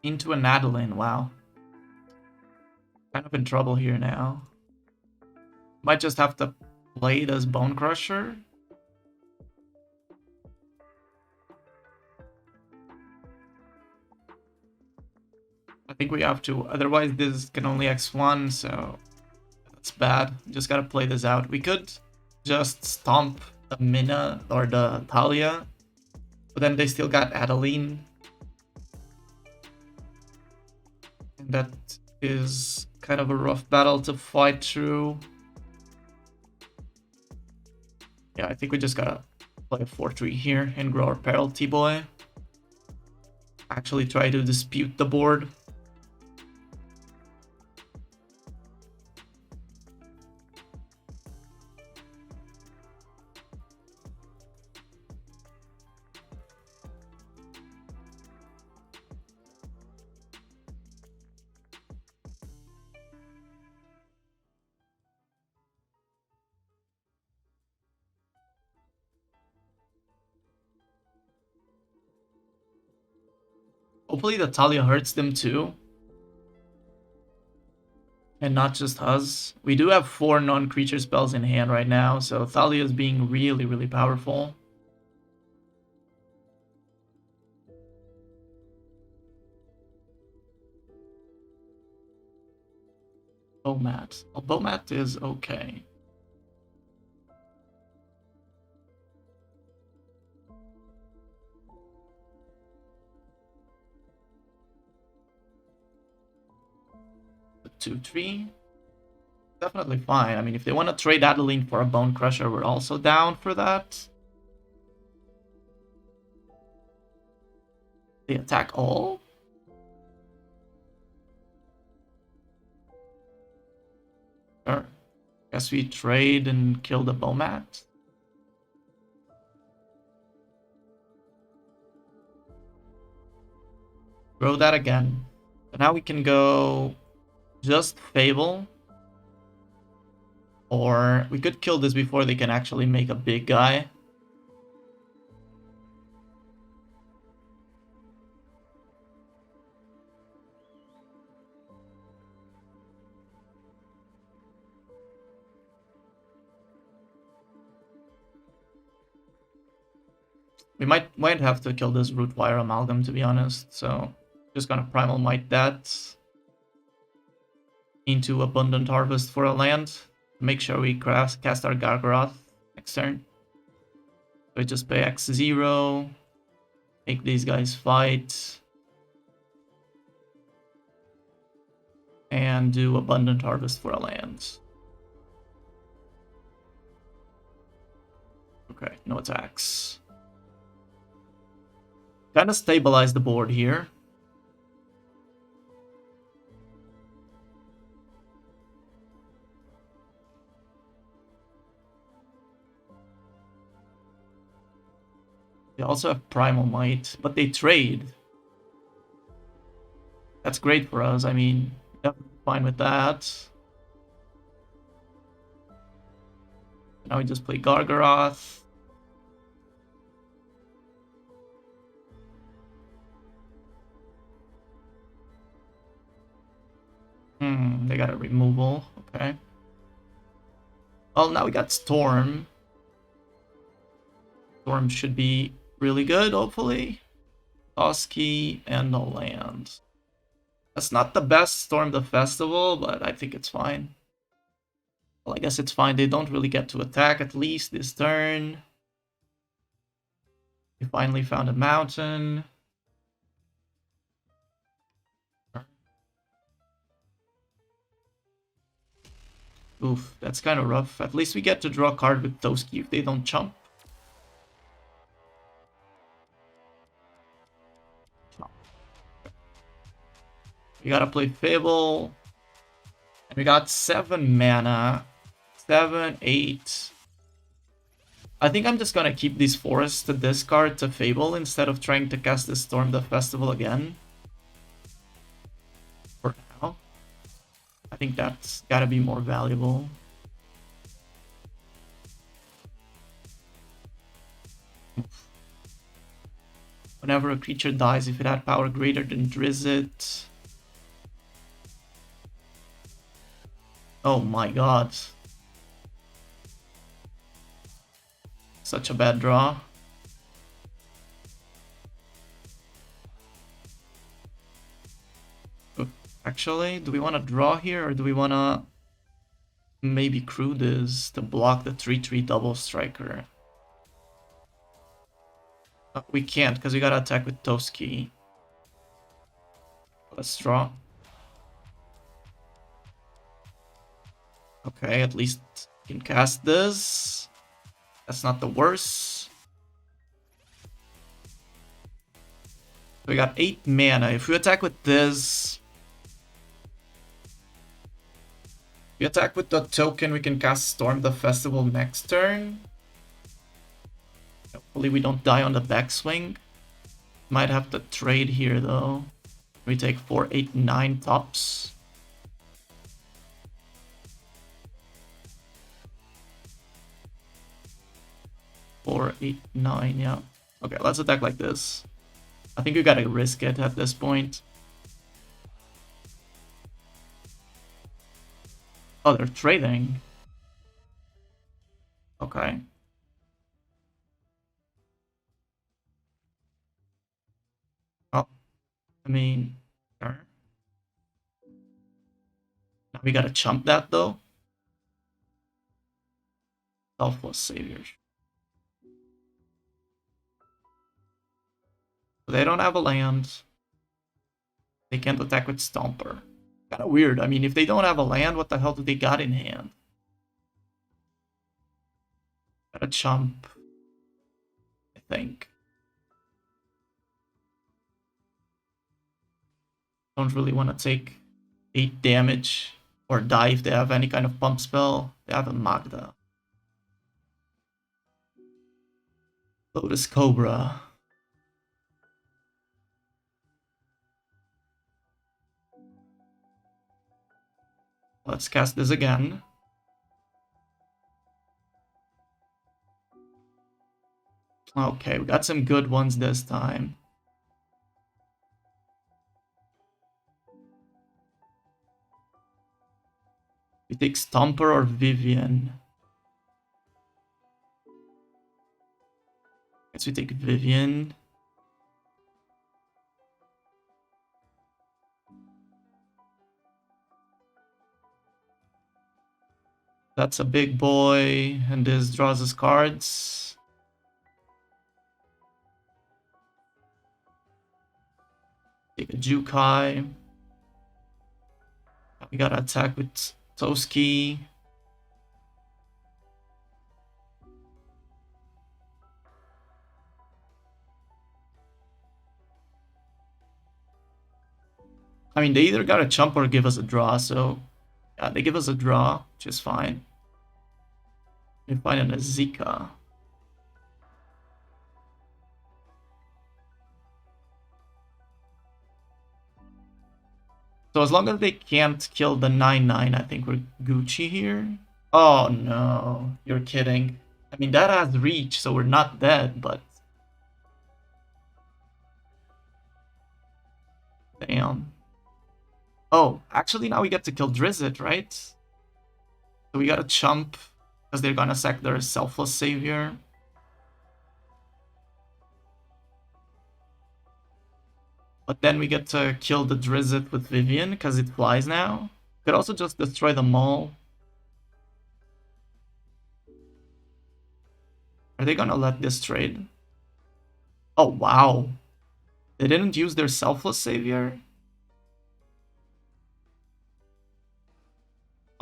Into an Adeline, wow. Kind of in trouble here now. Might just have to play it as Bone Crusher. I think we have to, otherwise this can only X1, so that's bad. Just gotta play this out. We could just stomp the Mina or the Talia, but then they still got Adeline. And that is kind of a rough battle to fight through. Yeah, I think we just gotta play a 4-3 here and grow our Penalty Boy. Actually try to dispute the board. Hopefully the Talia hurts them too. And not just us. We do have 4 non-creature spells in hand right now, so Thalia is being really, really powerful. Bomat. Well, Bomat is okay. 2-3. Definitely fine. I mean, if they want to trade Adeline for a Bone Crusher, we're also down for that. They attack all? Sure. Guess we trade and kill the Bomat. Grow that again. So now we can go just Fable. Or we could kill this before they can actually make a big guy. We might have to kill this Root Wire Amalgam, to be honest. So just gonna Primal Might that into Abundant Harvest for a land. Make sure we cast our Gargaroth next turn. So we just pay X0. Make these guys fight. And do Abundant Harvest for a land. Okay, no attacks. Kind of stabilize the board here. They also have Primal Might, but they trade. That's great for us. I mean, definitely fine with that. Now we just play Gargaroth. They got a removal. Okay. Well, now we got Storm. Storm should be really good, hopefully. Toski and a land. That's not the best Storm the Festival, but I think it's fine. Well, I guess it's fine. They don't really get to attack at least this turn. We finally found a mountain. Oof, that's kind of rough. At least we get to draw a card with Toski if they don't chump. We gotta play Fable. And we got 7 mana. 7, 8. I think I'm just gonna keep these forests to discard to Fable instead of trying to cast this Storm the Festival again. For now. I think that's gotta be more valuable. Whenever a creature dies, if it had power greater than Drizzt. Oh my god. Such a bad draw. Actually, do we want to draw here or do we want to maybe crew this to block the 3/3 double striker? We can't because we gotta attack with Toski. Let's draw. Okay, at least we can cast this. That's not the worst. We got 8 mana. If we attack with this... If we attack with the token, we can cast Storm the Festival next turn. Hopefully we don't die on the backswing. Might have to trade here though. We take 4, 8, 9 tops. Four, 8, 9, yeah. Okay, let's attack like this. I think we gotta risk it at this point. Oh, they're trading. Okay. Oh, I mean, sure. Now we gotta chump that though. Selfless Savior. They don't have a land. They can't attack with Stomper. Kind of weird. I mean, if they don't have a land, what the hell do they got in hand? Got a chump, I think. Don't really want to take 8 damage or die if they have any kind of pump spell. They have a Magda. Lotus Cobra. Let's cast this again. Okay, we got some good ones this time. We take Stomper or Vivian. Guess we take Vivian. That's a big boy, and this draws us cards. Take a Jukai. We gotta attack with Toski. I mean, they either gotta chump or give us a draw, so yeah, they give us a draw, which is fine. We find a Zika. So as long as they can't kill the 9/9, I think we're Gucci here. Oh no, you're kidding. I mean, that has reach, so we're not dead, but... Damn. Oh, actually now we get to kill Drizzt, right? So we gotta chump, because they're gonna sack their Selfless Savior. But then we get to kill the Drizzt with Vivian, because it flies now. Could also just destroy the mall. Are they gonna let this trade? Oh, wow. They didn't use their Selfless Savior?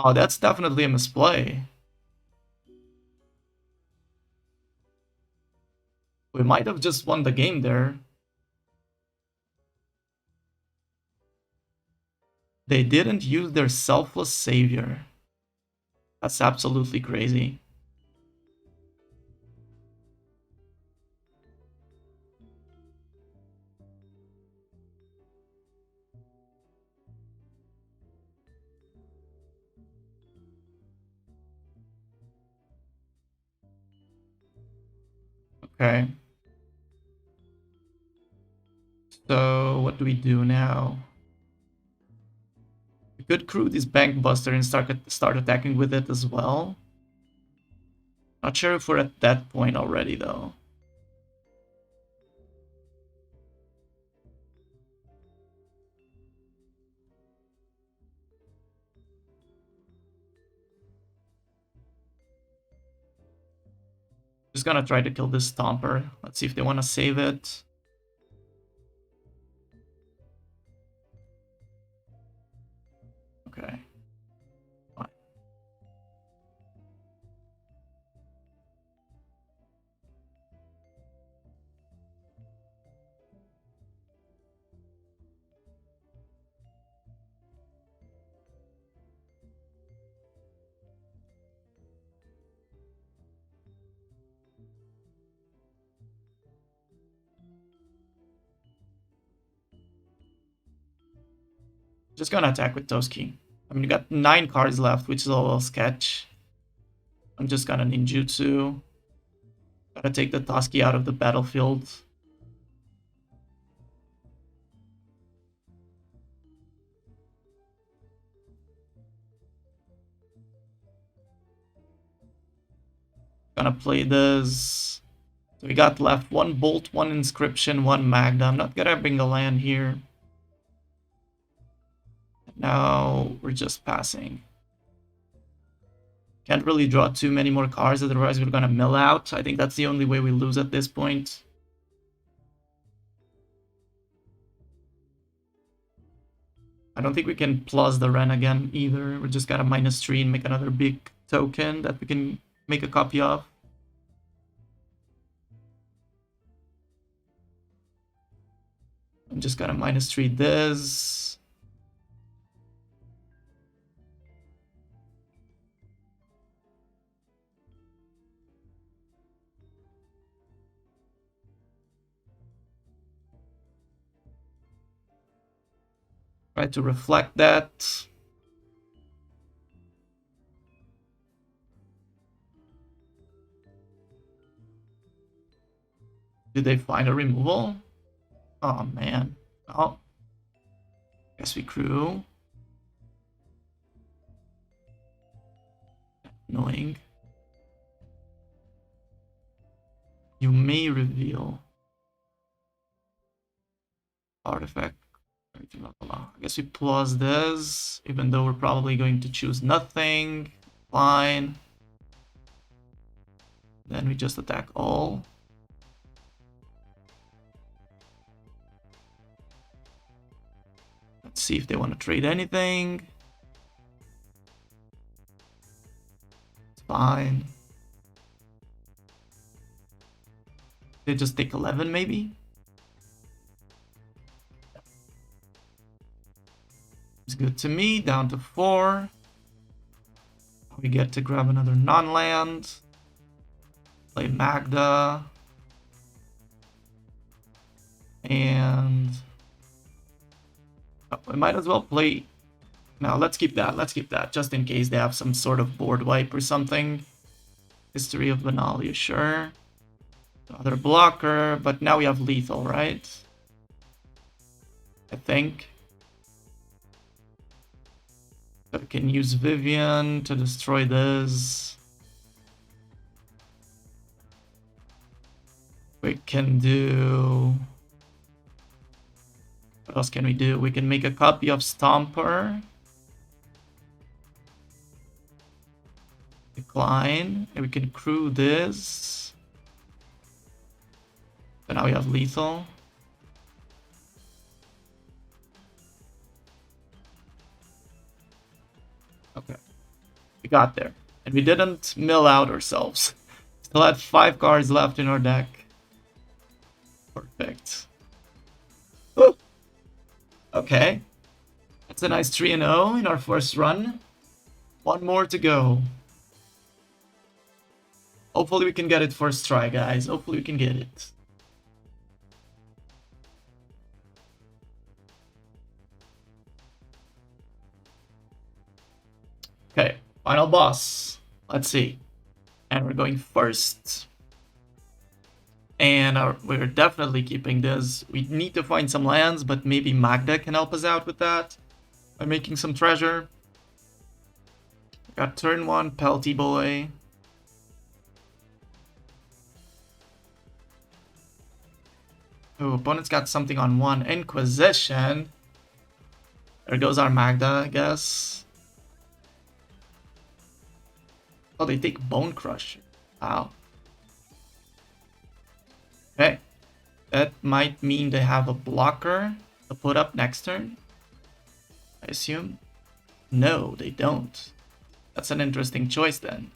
Oh, that's definitely a misplay. We might have just won the game there. They didn't use their Selfless Savior. That's absolutely crazy. Okay. So what do we do now? We could crew this Bank Buster and start attacking with it as well. Not sure if we're at that point already though. Just gonna try to kill this Stomper. Let's see if they want to save it. Okay. Fine. Just gonna attack with Toski. I mean, you got 9 cards left, which is a little sketch. I'm just gonna ninjutsu. Gotta take the Toski out of the battlefield. Gonna play this. So we got left 1 Bolt, 1 Inscription, 1 Magda. I'm not grabbing a land here. Now we're just passing. Can't really draw too many more cards, otherwise we're gonna mill out. I think that's the only way we lose at this point. I I don't think we can plus the Ren again either. We just gotta -3 and make another big token that we can make a copy of. I'm just gonna -3 this. Try to reflect that. Did they find a removal? Oh man. Oh. Guess we crew. Annoying. You may reveal artifact. I guess we plus this, even though we're probably going to choose nothing. Fine. Then we just attack all. Let's see if they want to trade anything. It's fine. They just take 11 maybe? It's good to me, down to 4. We get to grab another non-land. Play Magda. And we might as well play. Now let's keep that. Let's keep that just in case they have some sort of board wipe or something. History of Benalia, sure. Another blocker, but now we have lethal, right? I think. So we can use Vivian to destroy this. We can do... What else can we do? We can make a copy of Stomper. Decline. And we can crew this. So now we have lethal. Okay. We got there. And we didn't mill out ourselves. Still had 5 cards left in our deck. Perfect. Ooh. Okay. That's a nice 3-0 in our first run. One more to go. Hopefully we can get it first try, guys. Hopefully we can get it. Okay, final boss. Let's see. And we're going first. And we're definitely keeping this. We need to find some lands, but maybe Magda can help us out with that by making some treasure. Got turn 1, Pelty Boy. Oh, opponent's got something on 1. Inquisition. There goes our Magda, I guess. Oh, they take Bone Crusher. Wow. Okay. That might mean they have a blocker to put up next turn. I assume. No, they don't. That's an interesting choice then.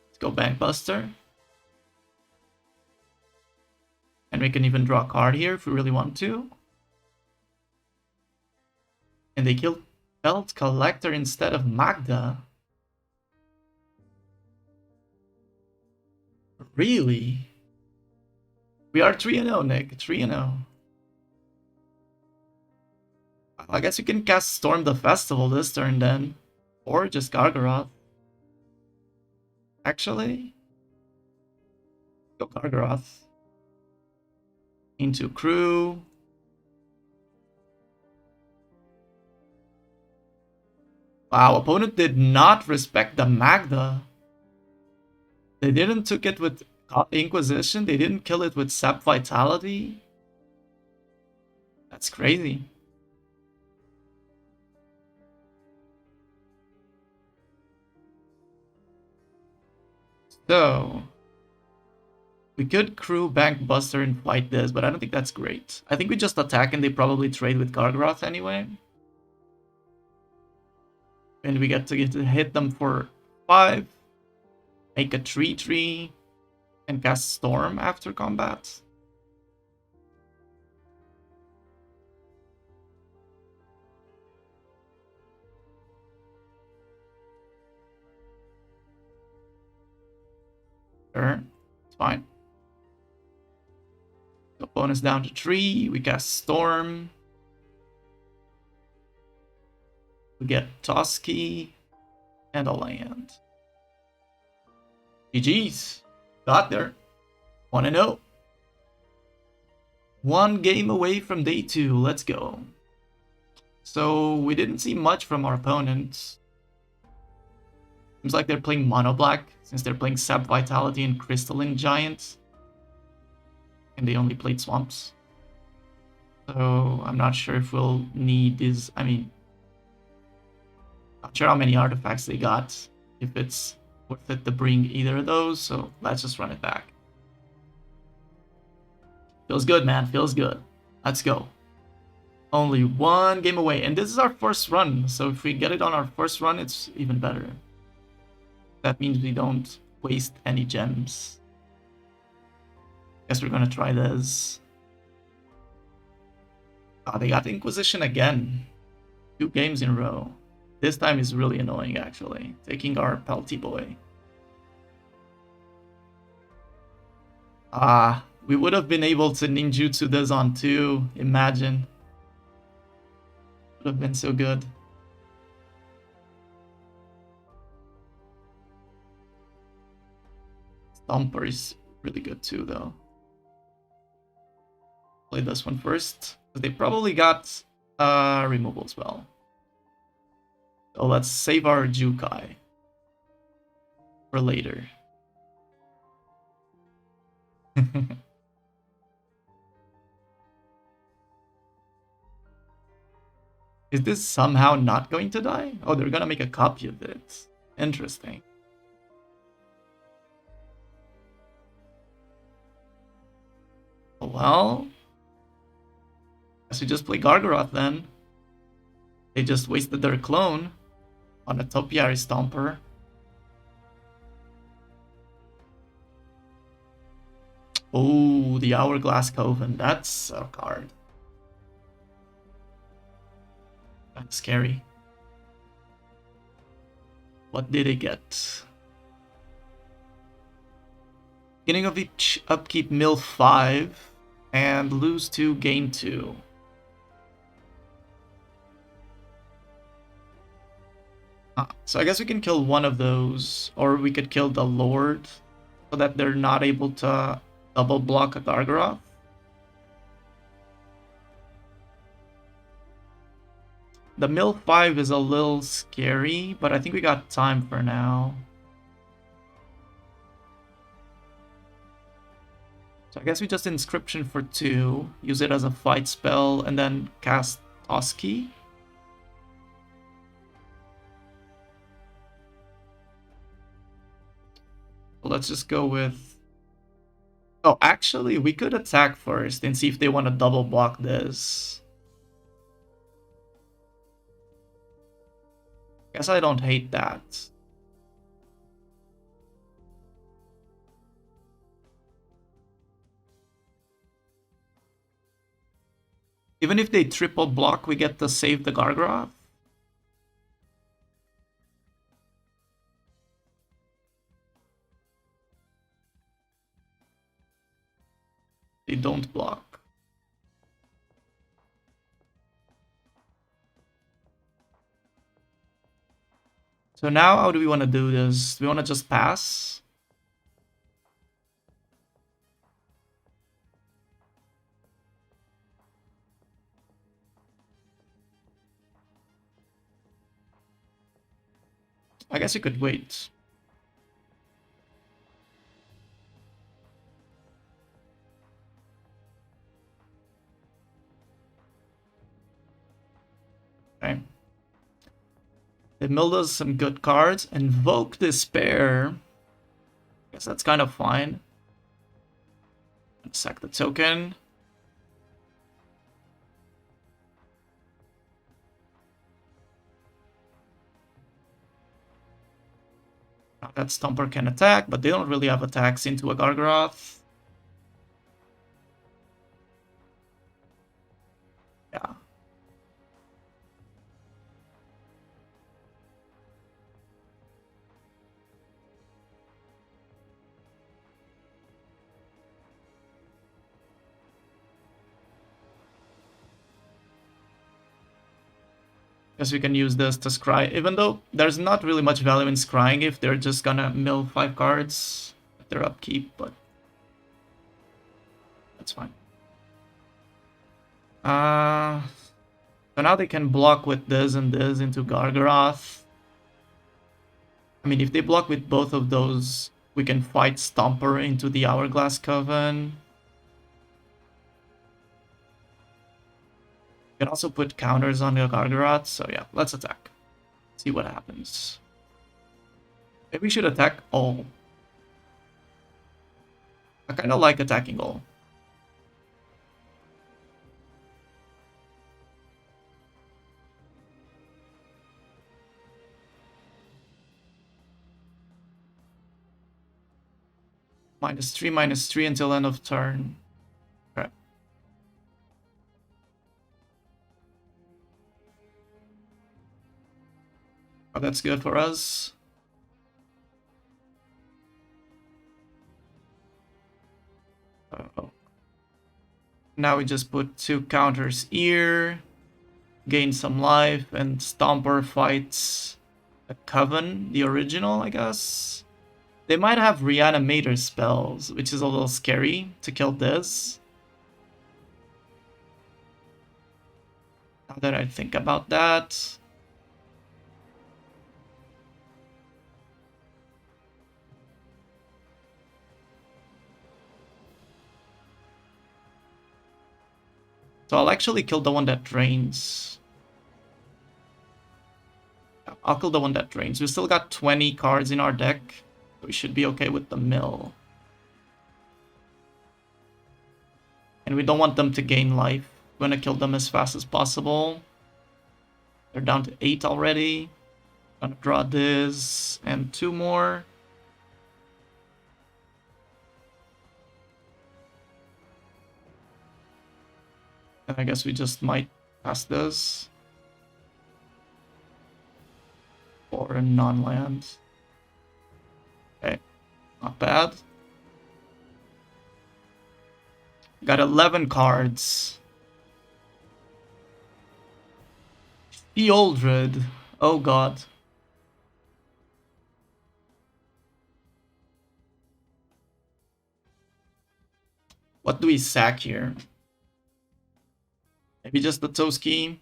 Let's go Bankbuster. And we can even draw a card here if we really want to. And they killed Belt Collector instead of Magda. Really? We are 3-0, Nick. 3-0. I guess you can cast Storm the Festival this turn then. Or just Gargaroth. Actually, go Gargaroth. Into crew. Wow, opponent did not respect the Magda. They didn't took it with Inquisition. They didn't kill it with Sap Vitality. That's crazy. So, We could crew Bank Buster and fight this, but I don't think that's great. I think we just attack and they probably trade with Gargaroth anyway. And we get to hit them for 5, make a 3/3, and cast Storm after combat. Sure, it's fine. So bonus down to 3, we cast Storm. We get Toski and a land. GG's. Got there. 1-0. 1 game away from day 2. Let's go. So we didn't see much from our opponents. Seems like they're playing mono black since they're playing Sap Vitality and Crystalline Giant. And they only played swamps. So I'm not sure if we'll need these. I mean, not sure how many artifacts they got, if it's worth it to bring either of those, so let's just run it back. Feels good, man, feels good. Let's go. Only 1 game away, and this is our first run, so if we get it on our first run, it's even better. That means we don't waste any gems. Guess we're gonna try this. Oh, they got Inquisition again. 2 games in a row. This time is really annoying, actually. Taking our Pelty boy. We would have been able to ninjutsu this on 2. Imagine. Would have been so good. Stomper is really good too, though. Play this one first. They probably got removal as well. So let's save our Jukai for later. Is this somehow not going to die? Oh, they're gonna make a copy of it. Interesting. Well, guess we just play Gargaroth then. They just wasted their clone on a Topiary Stomper. Oh, the Hourglass Coven. That's a card. That's scary. What did it get? Beginning of each upkeep, mill 5 and lose 2, gain 2. So I guess we can kill one of those, or we could kill the Lord so that they're not able to double block a Gargaroth. The mill 5 is a little scary, but I think we got time for now. So I guess we just Inscription for 2, use it as a fight spell, and then cast Toski. Let's just go with... Oh, actually, we could attack first and see if they want to double block this. Guess I don't hate that. Even if they triple block, we get to save the Gargaroth. They don't block. So now how do we want to do this? Do we want to just pass? I guess you could wait. Okay. They milled us some good cards. Invoke Despair. Guess that's kind of fine. Sack the token. Now that Stomper can attack, but they don't really have attacks into a Gargaroth. Yeah. Guess we can use this to scry, even though there's not really much value in scrying if they're just gonna mill 5 cards at their upkeep, but that's fine. So now they can block with this and this into Gargaroth. I mean, if they block with both of those, we can fight Stomper into the Hourglass Coven. We can also put counters on the Gargaroth, so yeah, let's attack. See what happens. Maybe we should attack all. I kind of like attacking all. -3/-3 until end of turn. Okay. Oh, that's good for us. Now we just put 2 counters here, gain some life, and Stomper fights a Coven, the original, I guess. They might have Reanimator spells, which is a little scary to kill this. Now that I think about that. So I'll actually kill the one that drains. I'll kill the one that drains. We still got 20 cards in our deck. We should be okay with the mill. And we don't want them to gain life. We're gonna kill them as fast as possible. They're down to 8 already. Gonna draw this and 2 more. And I guess we just might pass this. Or a non-land. Okay, not bad. Got 11 cards. Fieldred. Oh god. What do we sack here? Maybe just the Toski.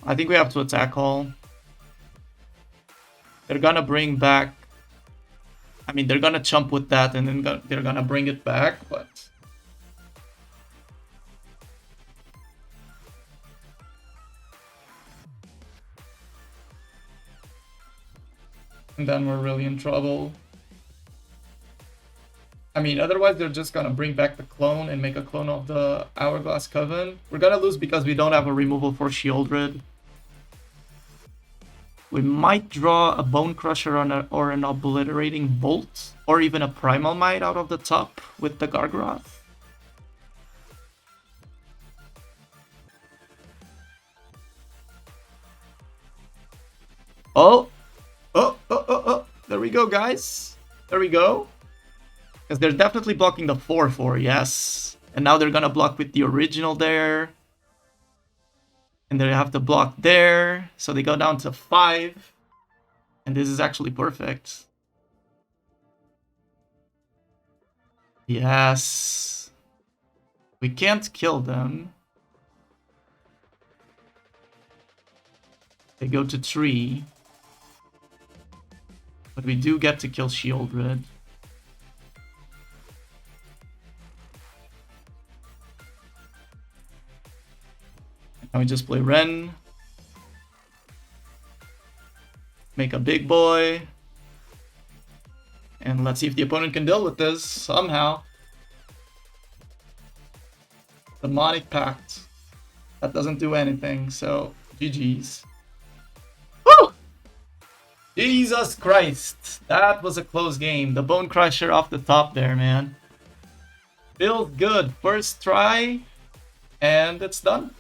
I think we have to attack all. They're gonna bring back... I mean, they're gonna chump with that and then they're gonna bring it back, but... And then we're really in trouble. I mean, otherwise they're just gonna bring back the clone and make a clone of the Hourglass Coven. We're gonna lose because we don't have a removal for Shieldred. We might draw a Bone Crusher or an Obliterating Bolt, or even a Primal Might out of the top with the Gargaroth. Oh! There we go, guys. There we go. Because they're definitely blocking the 4/4, yes. And now they're gonna block with the original there. And they have to block there. So they go down to 5. And this is actually perfect. Yes. We can't kill them. They go to 3. But we do get to kill Shieldred. Now we just play Ren. Make a big boy. And let's see if the opponent can deal with this somehow. Demonic Pact. That doesn't do anything, so GG's. Woo! Jesus Christ. That was a close game. The Bone Crusher off the top there, man. Feels good. First try, and it's done.